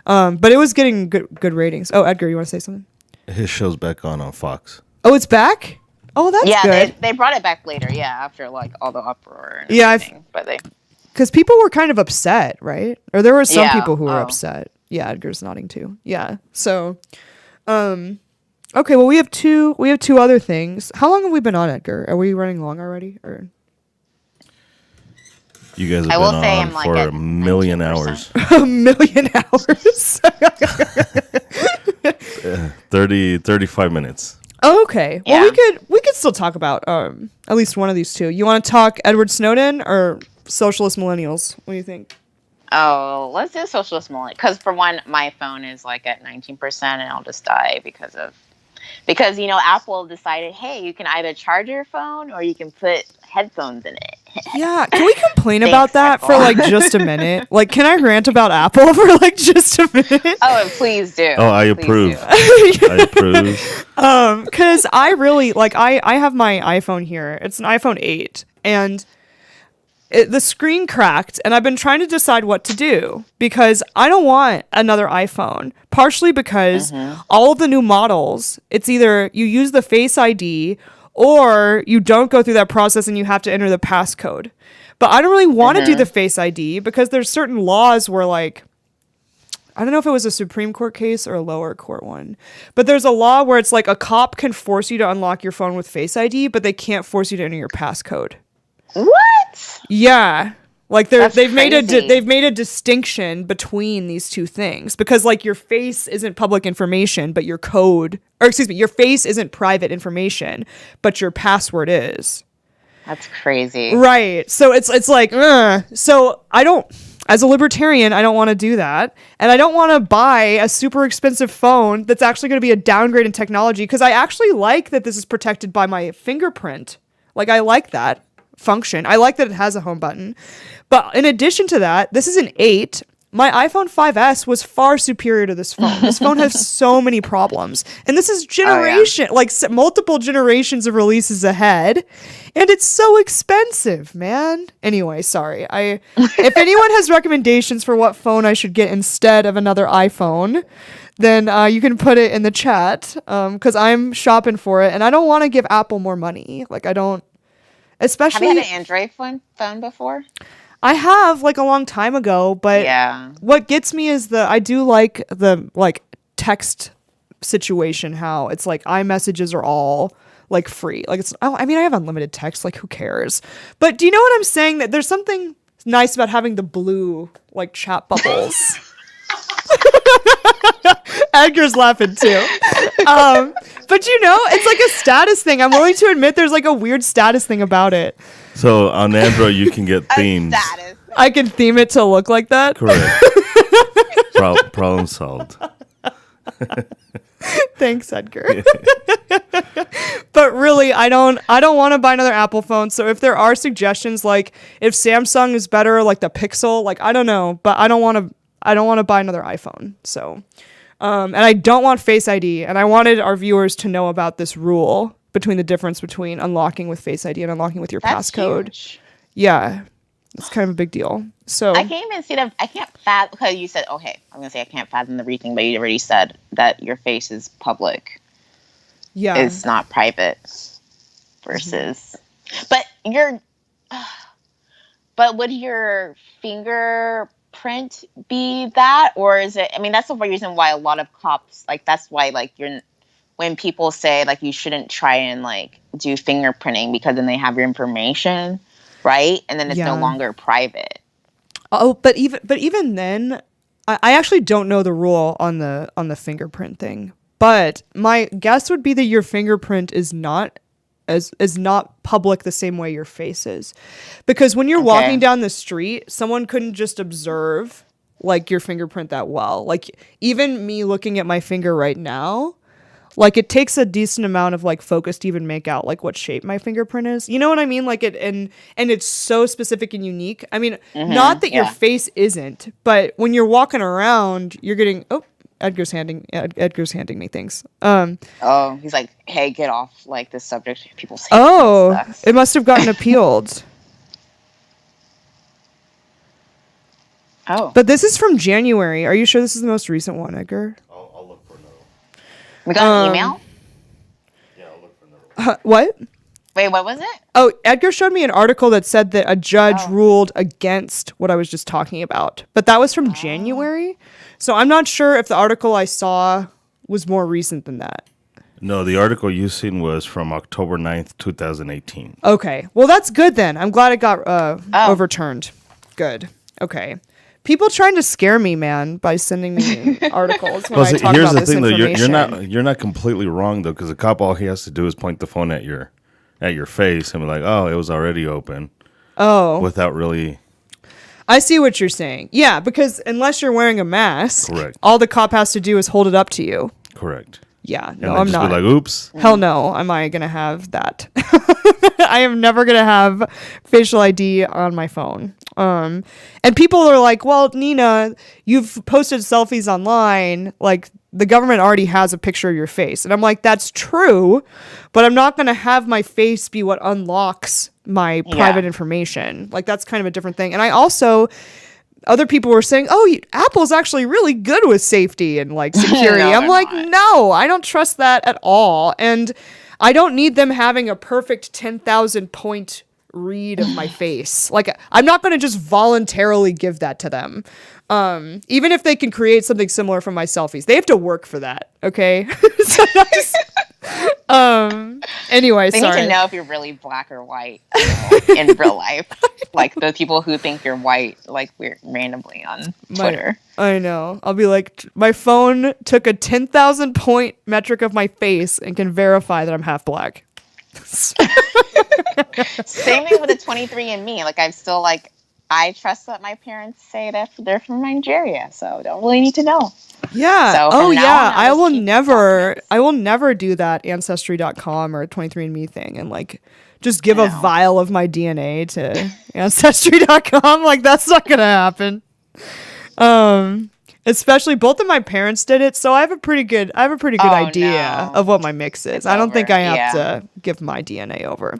But it was getting good ratings. Oh, Edgar, you want to say something? His show's back on Fox. Oh, it's back? Oh, that's good. They brought it back later, after like all the uproar and yeah, everything. Because people were kind of upset, right? Or there were some people who were Oh. upset. Yeah, Edgar's nodding too. Yeah. So, okay. Well, we have two other things. How long have we been on, Edgar? Are we running long already? Or You guys have I will been say on I'm, like, for at a million 19%. hours. a million hours? 35 minutes. Oh, okay. Well, Yeah. we could still talk about at least one of these two. You want to talk Edward Snowden or socialist millennials? What do you think? Oh, let's do socialist mullet. Because for one, my phone is like at 19%, and I'll just die because Apple decided, hey, you can either charge your phone or you can put headphones in it. Yeah, can we complain Thanks, about that for Apple. like just a minute? Like, can I rant about Apple for like just a minute? Oh, and please do. Oh, I Please approve. do. I approve. Because I really like I have my iPhone here. It's an iPhone 8, and the screen cracked, and I've been trying to decide what to do because I don't want another iPhone. Partially because all of the new models, it's either you use the Face ID or you don't go through that process and you have to enter the passcode. But I don't really want to do the Face ID because there's certain laws where, like, I don't know if it was a Supreme Court case or a lower court one, but there's a law where it's like a cop can force you to unlock your phone with Face ID, but they can't force you to enter your passcode. What? Yeah. Like That's they've made crazy. a distinction between these two things because like your face isn't public information, but your your face isn't private information, but your password is. That's crazy. Right. So it's like, so as a libertarian, I don't want to do that. And I don't want to buy a super expensive phone that's actually going to be a downgrade in technology because I actually like that this is protected by my fingerprint. Like, I like that function. I like that it has a home button. But in addition to that, this is an 8. My iPhone 5S was far superior to this phone. This phone has so many problems. And this is multiple generations of releases ahead. And it's so expensive, man. Anyway, sorry. If anyone has recommendations for what phone I should get instead of another iPhone, then you can put it in the chat because I'm shopping for it. And I don't want to give Apple more money. Like, I don't. Especially, Have you had an Android phone before? I have like a long time ago, but what gets me is I do like the like text situation, how it's like iMessages are all like free. Like I have unlimited text, like who cares? But do you know what I'm saying? That there's something nice about having the blue like chat bubbles. Edgar's laughing too. But it's like a status thing. I'm willing to admit there's like a weird status thing about it. So on Android, you can get themes. I can theme it to look like that. Correct. Problem solved. Thanks, Edgar. But really, I don't want to buy another Apple phone. So if there are suggestions, like if Samsung is better, like the Pixel, like I don't know, but I don't want to buy another iPhone. So, and I don't want Face ID. And I wanted our viewers to know about this rule between the difference between unlocking with Face ID and unlocking with your passcode. Huge. Yeah, it's kind of a big deal. So I can't even see that. I can't fathom, because you said, okay, I'm going to say I can't fathom the reasoning, but you already said that your face is public. Yeah. It's not private versus, but would your fingerprint be that, or is it, I mean, that's the reason why a lot of cops, like, that's why, like, when people say, like, you shouldn't try and, like, do fingerprinting because then they have your information, right? And then it's no longer private. Oh, but even then, I actually don't know the rule on the fingerprint thing. But my guess would be that your fingerprint is not public the same way your face is, because when you're walking down the street, someone couldn't just observe like your fingerprint that well. Like even me looking at my finger right now, like it takes a decent amount of like focus to even make out like what shape my fingerprint is. You know what I mean? Like it, and it's so specific and unique. I mean, not that your face isn't, but when you're walking around, you're getting, Edgar's handing me things. He's like, hey, get off like this subject. People say it must have gotten appealed. But this is from January. Are you sure this is the most recent one, Edgar? I'll look for another one. We got an email? What? Wait, what was it? Oh, Edgar showed me an article that said that a judge ruled against what I was just talking about. But that was from January. So I'm not sure if the article I saw was more recent than that. No, the article you seen was from October 9th, 2018. Okay. Well, that's good then. I'm glad it got overturned. Good. Okay. People trying to scare me, man, by sending me articles when I talk here's about the this thing, though. information. You're not completely wrong, though, because a cop, all he has to do is point the phone at your face and be like, oh, it was already open. Oh. Without really... I see what you're saying. Yeah, because unless you're wearing a mask, Correct. all the cop has to do is hold it up to you. Correct. Yeah, And no, then I'm just not. be like, oops. Hell no, am I going to have that? I am never going to have facial ID on my phone. And people are like, well, Nina, you've posted selfies online. Like, the government already has a picture of your face. And I'm like, that's true, but I'm not going to have my face be what unlocks my private information. Like, that's kind of a different thing. And I also... Other people were saying, oh, Apple's actually really good with safety and like security. No, I'm like, not. no, I don't trust that at all. And I don't need them having a perfect 10,000 point read of my face. Like, I'm not going to just voluntarily give that to them. Even if they can create something similar from my selfies, they have to work for that. Okay. So anyway, They sorry. need to know if you're really black or white, in real life. Like the people who think you're white, like we're randomly on Twitter. I know. I'll be like, my phone took a 10,000 point metric of my face and can verify that I'm half black. Same thing with the 23andMe. Like I'm still like, I trust what my parents say that they're from Nigeria, so don't really need to know. Yeah. So oh now yeah. on, I I'll will just keep never. documents. I will never do that Ancestry.com or 23andMe thing and like just give a vial of my DNA to Ancestry.com. Like that's not gonna happen. Especially both of my parents did it, so I have a pretty good idea of what my mix is. It's I don't think I over, have to give my DNA over.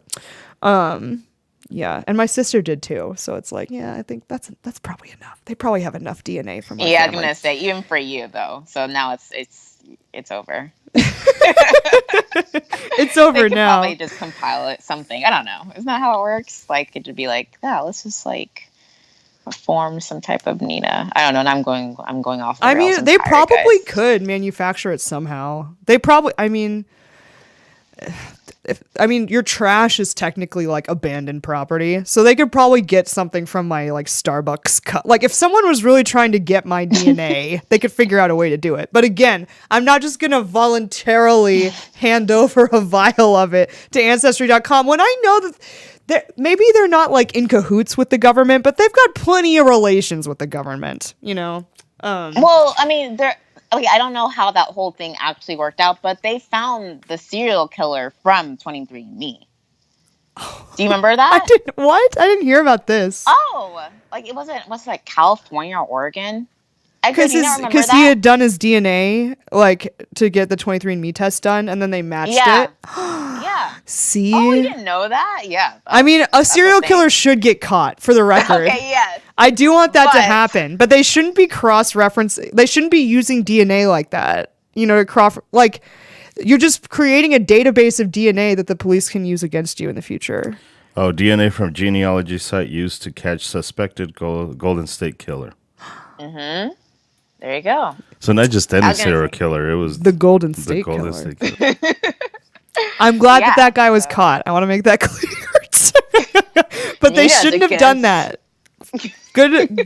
Yeah, and my sister did too. So it's like, yeah, I think that's probably enough. They probably have enough DNA from my Yeah, family. I'm gonna say even for you though. So now it's over. It's over They could now. probably just compile it something. I don't know. Isn't that how it works? Like it would be like, yeah, let's just like form some type of Nina. I don't know. And I'm going off. The I rails. mean, they tired, probably guys. could manufacture it somehow. They probably. I mean, your trash is technically like abandoned property, so they could probably get something from my like Starbucks cup. Like if someone was really trying to get my DNA, they could figure out a way to do it. But again, I'm not just gonna voluntarily hand over a vial of it to Ancestry.com when I know that maybe they're not like in cahoots with the government, but they've got plenty of relations with the government. You know. Well, I mean, I don't know how that whole thing actually worked out, but they found the serial killer from 23andMe. Do you remember that? I didn't hear about this. Oh, like it wasn't. Was it like California or Oregon? Because he had done his DNA like to get the 23andMe test done, and then they matched it. Yeah. See? Oh, you didn't know that? Yeah. I mean, a serial killer should get caught, for the record. Okay, yes. I do want that to happen, but they shouldn't be cross-referencing. They shouldn't be using DNA like that. You know, like you're just creating a database of DNA that the police can use against you in the future. Oh, DNA from genealogy site used to catch suspected Golden State Killer. Mm-hmm. There you go. So not just any serial killer, it was the Golden State Killer. State Killer. I'm glad that guy was caught. I want to make that clear. But they shouldn't have done that. Good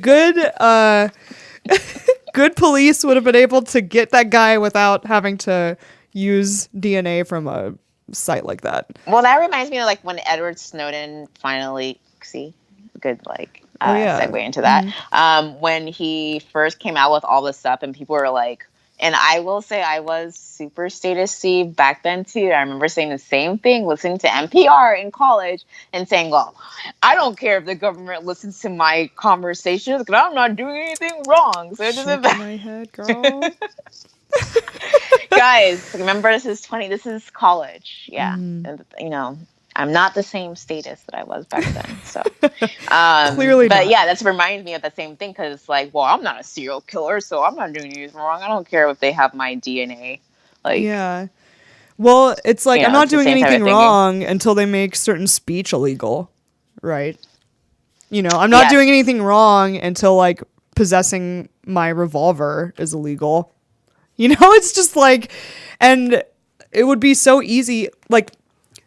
police would have been able to get that guy without having to use DNA from a site like that. Well, that reminds me of like when Edward Snowden finally segue into that. Mm-hmm. When he first came out with all this stuff and people were like, and I will say I was super status-y back then too. I remember saying the same thing, listening to NPR in college and saying, well, I don't care if the government listens to my conversations because I'm not doing anything wrong. So it doesn't matter. My head, girl. Guys, remember this is college. Yeah. And, you know, I'm not the same status that I was back then. So clearly but not. yeah, that's reminds me of the same thing because like, well, I'm not a serial killer, so I'm not doing anything wrong. I don't care if they have my DNA Like, yeah. Well, it's like, You know, I'm not it's the doing same type of anything thinking. wrong until they make certain speech illegal, right? You know, I'm not Yes. doing anything wrong until like possessing my revolver is illegal. You know, it's just like, and it would be so easy. Like,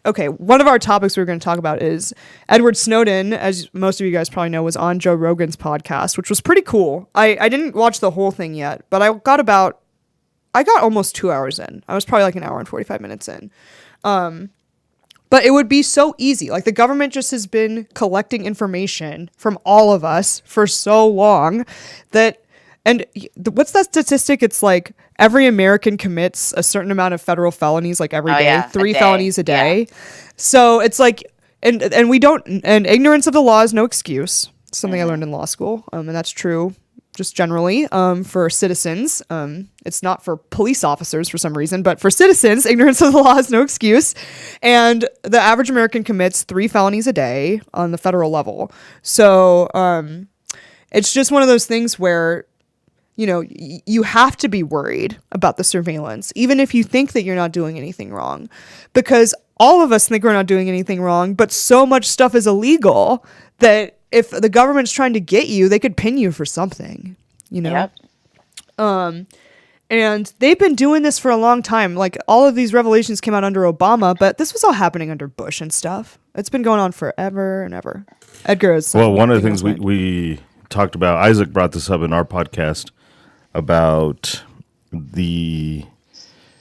okay, one of our topics we're going to talk about is Edward Snowden, as most of you guys probably know, was on Joe Rogan's podcast, which was pretty cool. I didn't watch the whole thing yet, but I got almost 2 hours in. I was probably like an hour and 45 minutes in. But it would be so easy. Like, the government just has been collecting information from all of us for so long that, and what's that statistic? It's like every American commits a certain amount of federal felonies, like every day, yeah, 3 a day. felonies a day. So it's like, and we don't, and ignorance of the law is no excuse. Something I learned in law school. And that's true just generally, for citizens. It's not for police officers for some reason, but for citizens, ignorance of the law is no excuse. And the average American commits 3 felonies a day on the federal level. So it's just one of those things where, you know, you have to be worried about the surveillance, even if you think that you're not doing anything wrong, because all of us think we're not doing anything wrong, but so much stuff is illegal that if the government's trying to get you, they could pin you for something, you know? Yep. And they've been doing this for a long time. Like, all of these revelations came out under Obama, but this was all happening under Bush and stuff. It's been going on forever and ever. Edgar is... Well, one of the things we talked about, Isaac brought this up in our podcast about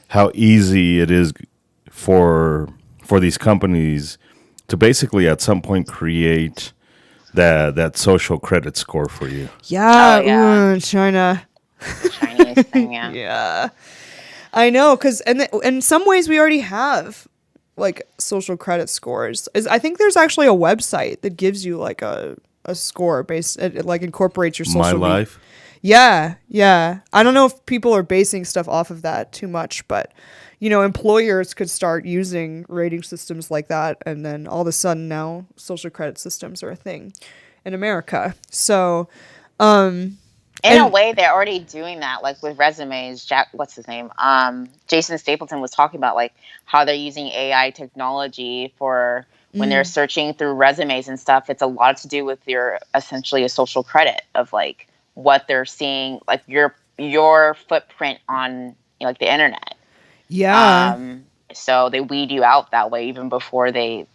how easy it is for these companies to basically at some point create that social credit score for you. Yeah, Oh, yeah. ooh, China. Chinese thing, yeah. Yeah. I know, because in some ways we already have like social credit scores. I think there's actually a website that gives you like a score based, it like incorporates your social My media. Life. Yeah. I don't know if people are basing stuff off of that too much, but you know, employers could start using rating systems like that, and then all of a sudden now social credit systems are a thing in America. So, In a way, they're already doing that, like with resumes. What's his name? Jason Stapleton was talking about like how they're using AI technology for when they're searching through resumes and stuff. It's a lot to do with essentially a social credit of like what they're seeing, like your footprint on like the internet. yeah. So they weed you out that way even before they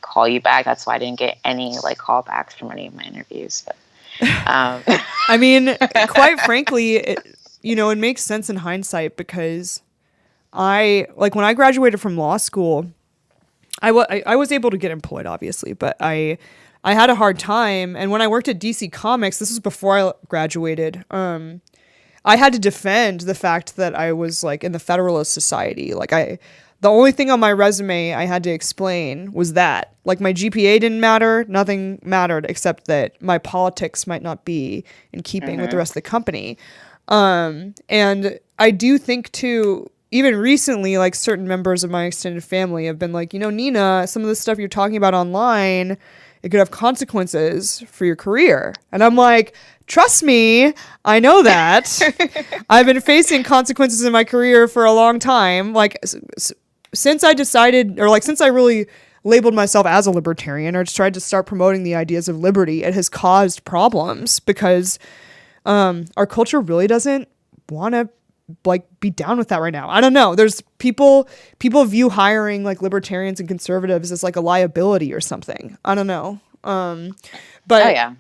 call you back. That's why I didn't get any like callbacks from any of my interviews. But I mean, quite frankly, it makes sense in hindsight, because when I graduated from law school, I was able to get employed, obviously, but I had a hard time. And when I worked at DC Comics, this was before I graduated, I had to defend the fact that I was like in the Federalist Society. Like, the only thing on my resume I had to explain was that, like, my GPA didn't matter. Nothing mattered except that my politics might not be in keeping with the rest of the company. And I do think too, even recently, like, certain members of my extended family have been like, Nina, some of the stuff you're talking about online, it could have consequences for your career. And I'm like, trust me, I know that. I've been facing consequences in my career for a long time. Like, since I decided, or like since I really labeled myself as a libertarian, or tried to start promoting the ideas of liberty, it has caused problems, because our culture really doesn't want to like be down with that right now. I don't know. There's people view hiring like libertarians and conservatives as like a liability or something. I don't know. But oh yeah.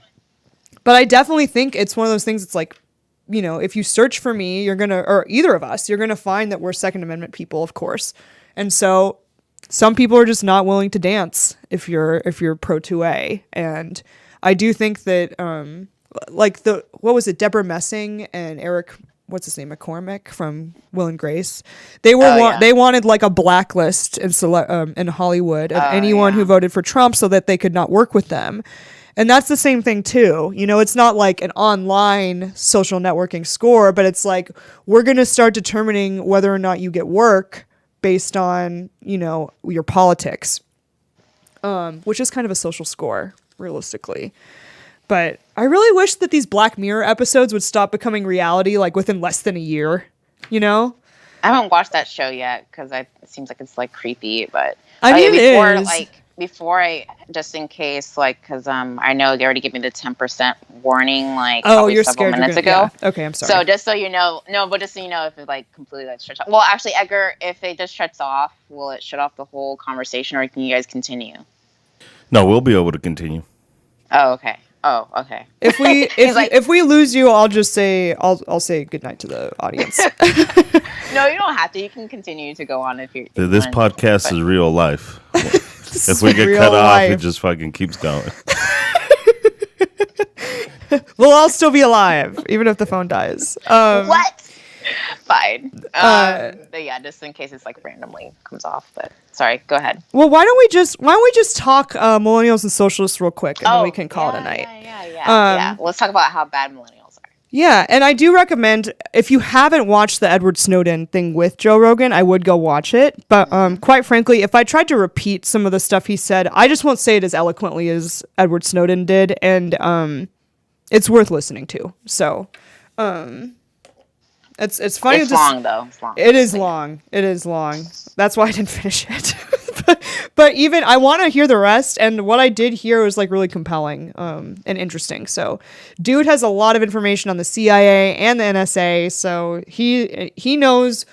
But I definitely think it's one of those things. It's like, if you search for me, or either of us, you're going to find that we're Second Amendment people, of course. And so some people are just not willing to dance if you're pro 2A. And I do think that, what was it? Deborah Messing and Eric, what's his name? McCormick from Will and Grace. They wanted like a blacklist in Hollywood of anyone who voted for Trump, so that they could not work with them. And that's the same thing too. It's not like an online social networking score, but it's like, we're going to start determining whether or not you get work based on, your politics, which is kind of a social score, realistically. But I really wish that these Black Mirror episodes would stop becoming reality, like, within less than a year, I haven't watched that show yet because it seems like it's like creepy. But I mean, before it is. before I just in case because I know they already gave me the 10% warning You're several scared minutes ago. Yeah. Okay, I'm sorry. So just so you know, but just so you know, if it completely shuts off. Well, actually, Edgar, if it just shuts off, will it shut off the whole conversation, or can you guys continue? No, we'll be able to continue. Oh, okay. Oh, okay. If we lose you, I'll just say I'll say goodnight to the audience. No, you don't have to. You can continue to go on if you. This podcast is real life. If we get cut off, it just fucking keeps going. We'll all still be alive, even if the phone dies. What? Fine. But yeah, just in case it's randomly comes off. But sorry, go ahead. Well, why don't we just talk millennials and socialists real quick, and then we can call it a night. Yeah. Let's talk about how bad millennials are. Yeah, and I do recommend, if you haven't watched the Edward Snowden thing with Joe Rogan, I would go watch it. But quite frankly, if I tried to repeat some of the stuff he said, I just won't say it as eloquently as Edward Snowden did, and it's worth listening to. So, it's funny. It's long though. It's long. It is long. It is long. That's why I didn't finish it. But even I want to hear the rest, and what I did hear was really compelling and interesting. So, dude has a lot of information on the CIA and the NSA, so he knows,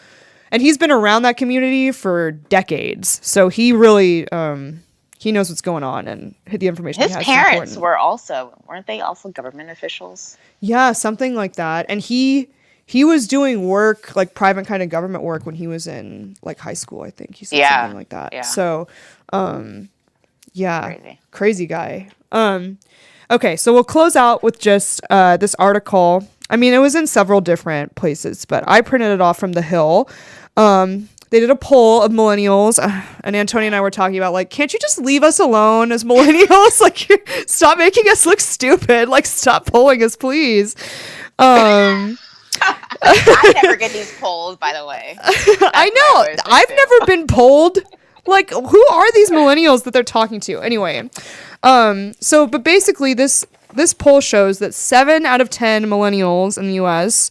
and he's been around that community for decades. So he really he knows what's going on, and the information his he has parents weren't they also government officials? Yeah, something like that. And he was doing work, private kind of government work, when he was in high school, I think. He said something like that. Yeah. So, crazy guy. Okay, so we'll close out with just this article. I mean, it was in several different places, but I printed it off from The Hill. They did a poll of millennials, and Antonio and I were talking about, can't you just leave us alone as millennials? Stop making us look stupid. Stop polling us, please. I never get these polls, by the way. I know. I've never been polled. Who are these millennials that they're talking to? Anyway, but basically this poll shows that 7 out of 10 millennials in the U.S.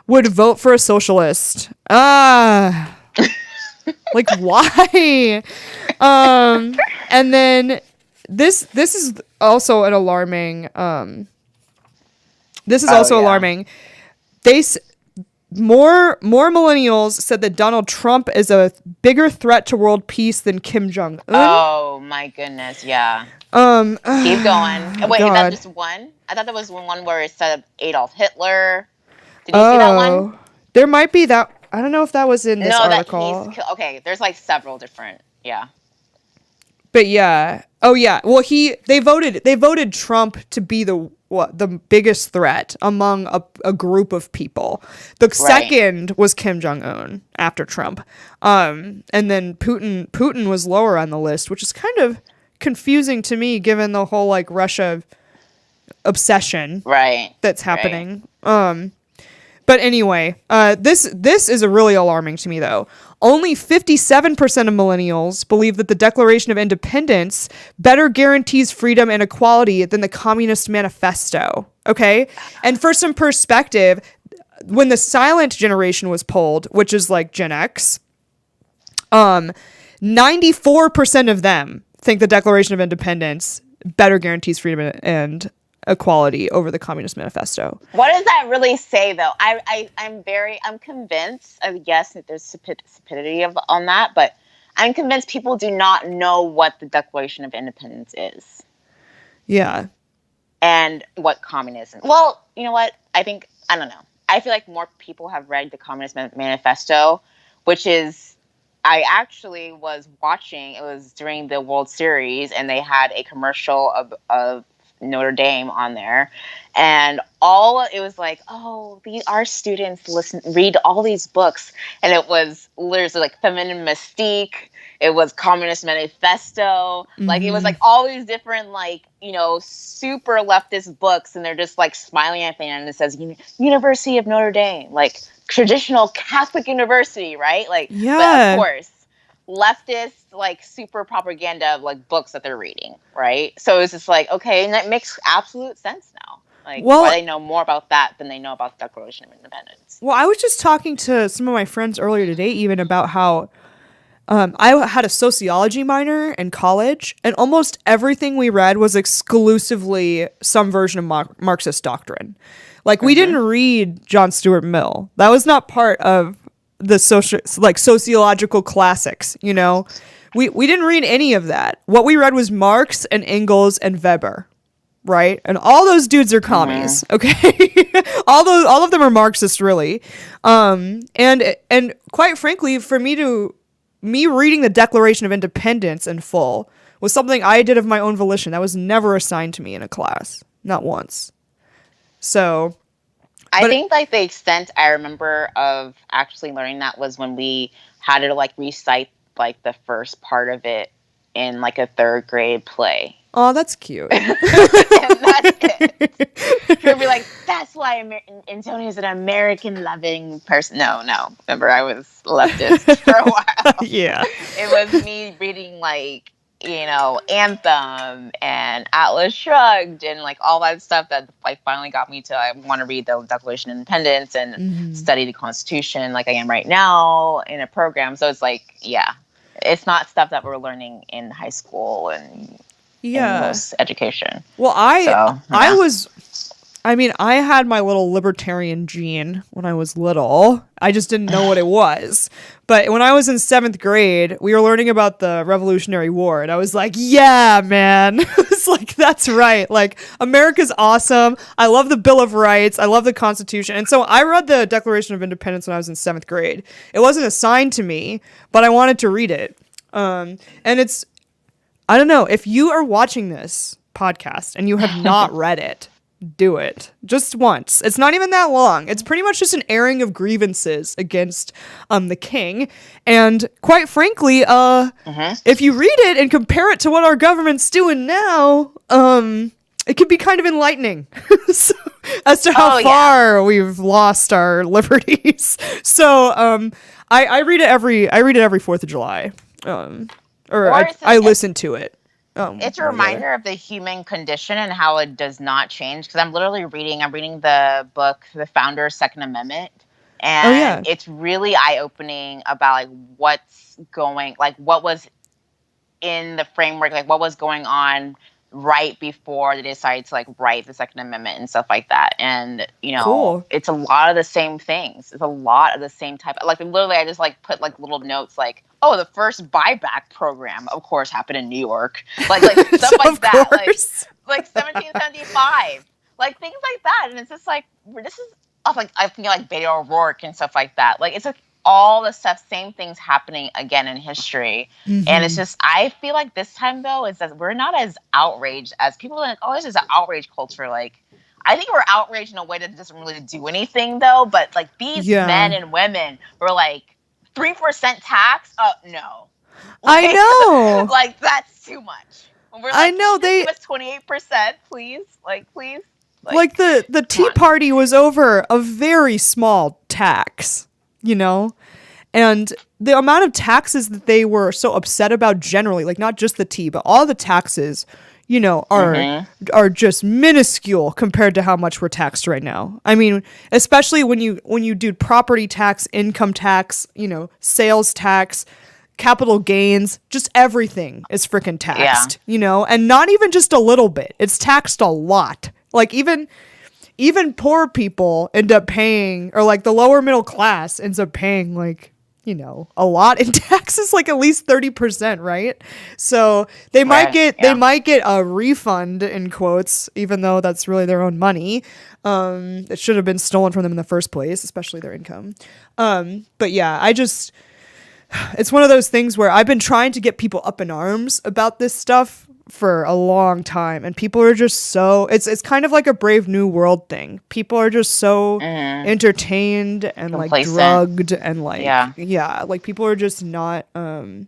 would vote for a socialist. Why? And then this is also an alarming. Alarming. More millennials said that Donald Trump is a bigger threat to world peace than Kim Jong-un. Oh my goodness, yeah. Keep going. Wait, is that just one? I thought there was one where it said Adolf Hitler. Did you see that one? There might be that. I don't know if that was in this article. Okay, there's several different, yeah. But yeah. Oh yeah. Well, they voted Trump to be the biggest threat among a group of people. The second was Kim Jong-un after Trump. And then Putin was lower on the list, which is kind of confusing to me given the whole Russia obsession that's happening. But anyway, this is a really alarming to me, though. Only 57% of millennials believe that the Declaration of Independence better guarantees freedom and equality than the Communist Manifesto. Okay? And for some perspective, when the silent generation was polled, which is Gen X, 94% of them think the Declaration of Independence better guarantees freedom and equality over the Communist Manifesto. What does that really say, though? I'm convinced. Yes, that there's stupidity on that, but I'm convinced people do not know what the Declaration of Independence is. Yeah. And what communism. Well, you know what? I don't know. I feel like more people have read the Communist Manifesto, which is. I actually was watching. It was during the World Series, and they had a commercial of Notre Dame on there, and it was our students read all these books, and it was literally Feminine Mystique, it was Communist Manifesto, it was all these different super leftist books, and they're just smiling at the end, and it says University of Notre Dame, traditional Catholic university, right? Yeah. But of course leftist super propaganda of books that they're reading, right? So it's just okay, and that makes absolute sense now. Like, Well- why they know more about that than they know about the Declaration of Independence. Well, I was just talking to some of my friends earlier today, even about how I had a sociology minor in college, and almost everything we read was exclusively some version of Marxist doctrine. Like, we didn't read John Stuart Mill. That was not part of the sociological classics, you know? We didn't read any of that. What we read was Marx and Engels and Weber. Right? And all those dudes are commies, okay? all of them are Marxists, really. And quite frankly, for me reading the Declaration of Independence in full was something I did of my own volition. That was never assigned to me in a class, not once. So, I think like the extent I remember of actually learning that was when we had to like recite like the first part of it in like a 3rd grade play. Oh, that's cute. And that's it. You'll be like, that's why Antonio's an American-loving person. No. Remember, I was leftist for a while. Yeah. It was me reading, like, you know, Anthem and Atlas Shrugged and, like, all that stuff that, like, finally got me to I want to read the Declaration of Independence and study the Constitution like I am right now in a program. So it's like, yeah, it's not stuff that we're learning in high school and in most education. Well, I had my little libertarian gene when I was little. I just didn't know what it was. But when I was in 7th grade, we were learning about the Revolutionary War, and I was like, yeah, man. It's like, that's right. Like, America's awesome. I love the Bill of Rights. I love the Constitution. And so I read the Declaration of Independence when I was in 7th grade. It wasn't assigned to me, but I wanted to read it. And it's, I don't know, if you are watching this podcast and you have not read it, do it just once. It's not even that long. It's pretty much just an airing of grievances against the king. And quite frankly, if you read it and compare it to what our government's doing now, it can be kind of enlightening so, as to how far we've lost our liberties. So I read it every 4th of July. I listen to it. It's a reminder of the human condition and how it does not change. Because I'm reading the book, The Founder's Second Amendment. And it's really eye-opening about like what was in the framework, like what was going on right before they decided to like write the Second Amendment and stuff like that. And you know, It's a lot of the same things. It's a lot of the same type. Like literally, I just like put like little notes like, oh, the first buyback program, of course, happened in New York. Like stuff like that. Like 1775. Like things like that. And it's just like this is like I think like Beto O'Rourke and stuff like that. Like it's like all the stuff, same things happening again in history. And it's just, I feel like this time though, is that we're not as outraged as people are like, oh, this is an outrage culture. Like, I think we're outraged in a way that doesn't really do anything though. But like these men and women were like, 3% tax? Oh, no. Like, I know. Like, that's too much. We're like, I know they give us 28%, please. Like, please. Like the Tea Party was over a very small tax, you know? And the amount of taxes that they were so upset about generally, like not just the tea, but all the taxes, you know, are just minuscule compared to how much we're taxed right now. I mean, especially when you do property tax, income tax, you know, sales tax, capital gains, just everything is freaking taxed, you know, and not even just a little bit. It's taxed a lot. Like even poor people end up paying, or like the lower middle class ends up paying like, you know, a lot in taxes, like at least 30%, right? So they might get a refund in quotes, even though that's really their own money. It should have been stolen from them in the first place, especially their income. But yeah, it's one of those things where I've been trying to get people up in arms about this stuff for a long time, and people are just so it's kind of like a Brave New World thing. People are just so entertained and complacent, like drugged and like like people are just not I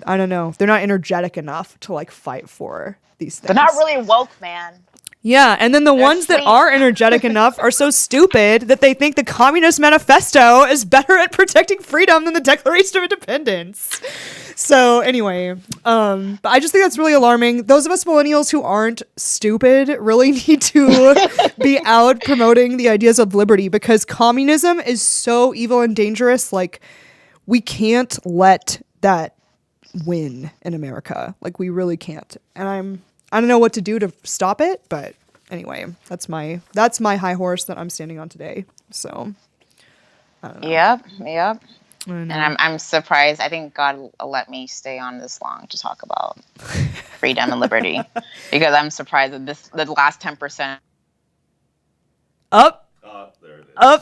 don't know, they're not energetic enough to like fight for these things. They're not really woke, man. Yeah, and then the ones that are energetic enough are so stupid that they think the Communist Manifesto is better at protecting freedom than the Declaration of Independence. So anyway, but I just think that's really alarming. Those of us millennials who aren't stupid really need to be out promoting the ideas of liberty, because communism is so evil and dangerous. Like, we can't let that win in America. Like, we really can't. And I don't know what to do to stop it, but anyway, that's my high horse that I'm standing on today. So, I don't know. Yep. And I'm surprised. I think God will let me stay on this long to talk about freedom and liberty, because I'm surprised that the last 10%.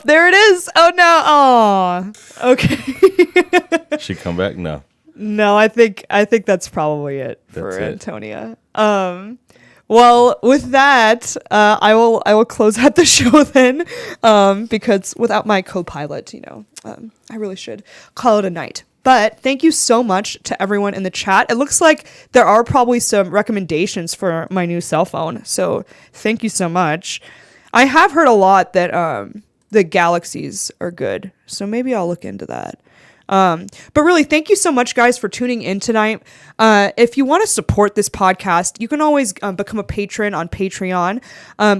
There it is. Oh no. Oh, okay. She come back? No. No, I think that's probably it for Antonia. Well, with that, I will close out the show then, because without my co-pilot, I really should call it a night. But thank you so much to everyone in the chat. It looks like there are probably some recommendations for my new cell phone, so thank you so much. I have heard a lot that the Galaxies are good, so maybe I'll look into that. But really, thank you so much, guys, for tuning in tonight. If you want to support this podcast, you can always become a patron on Patreon.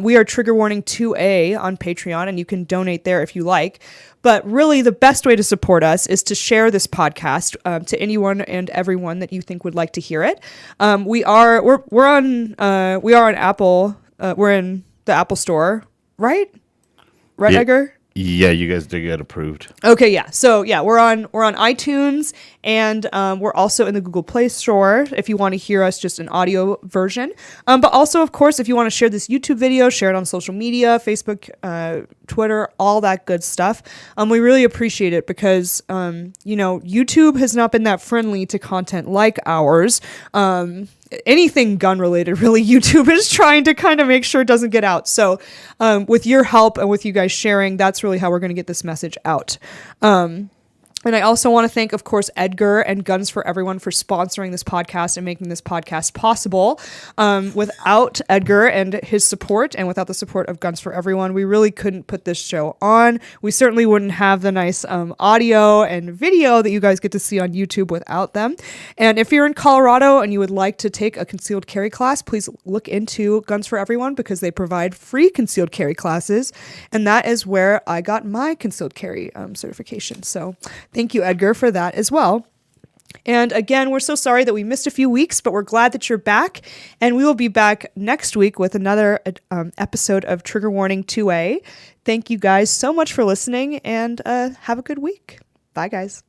We are Trigger Warning 2A on Patreon, and you can donate there if you like. But really, the best way to support us is to share this podcast to anyone and everyone that you think would like to hear it. We're on Apple. We're in the Apple Store, right? Right, Edgar? Yeah, you guys did get approved. Okay, yeah. So yeah, we're on iTunes, and we're also in the Google Play Store if you want to hear us just an audio version. But also, of course, if you want to share this YouTube video, share it on social media, Facebook, Twitter, all that good stuff. We really appreciate it, because YouTube has not been that friendly to content like ours. Anything gun related, really, YouTube is trying to kind of make sure it doesn't get out. So with your help and with you guys sharing, that's really how we're going to get this message out. And I also want to thank, of course, Edgar and Guns for Everyone for sponsoring this podcast and making this podcast possible. Without Edgar and his support, and without the support of Guns for Everyone, we really couldn't put this show on. We certainly wouldn't have the nice audio and video that you guys get to see on YouTube without them. And if you're in Colorado and you would like to take a concealed carry class, please look into Guns for Everyone, because they provide free concealed carry classes. And that is where I got my concealed carry certification. So thank you, Edgar, for that as well. And again, we're so sorry that we missed a few weeks, but we're glad that you're back. And we will be back next week with another episode of Trigger Warning 2A. Thank you guys so much for listening, and have a good week. Bye, guys.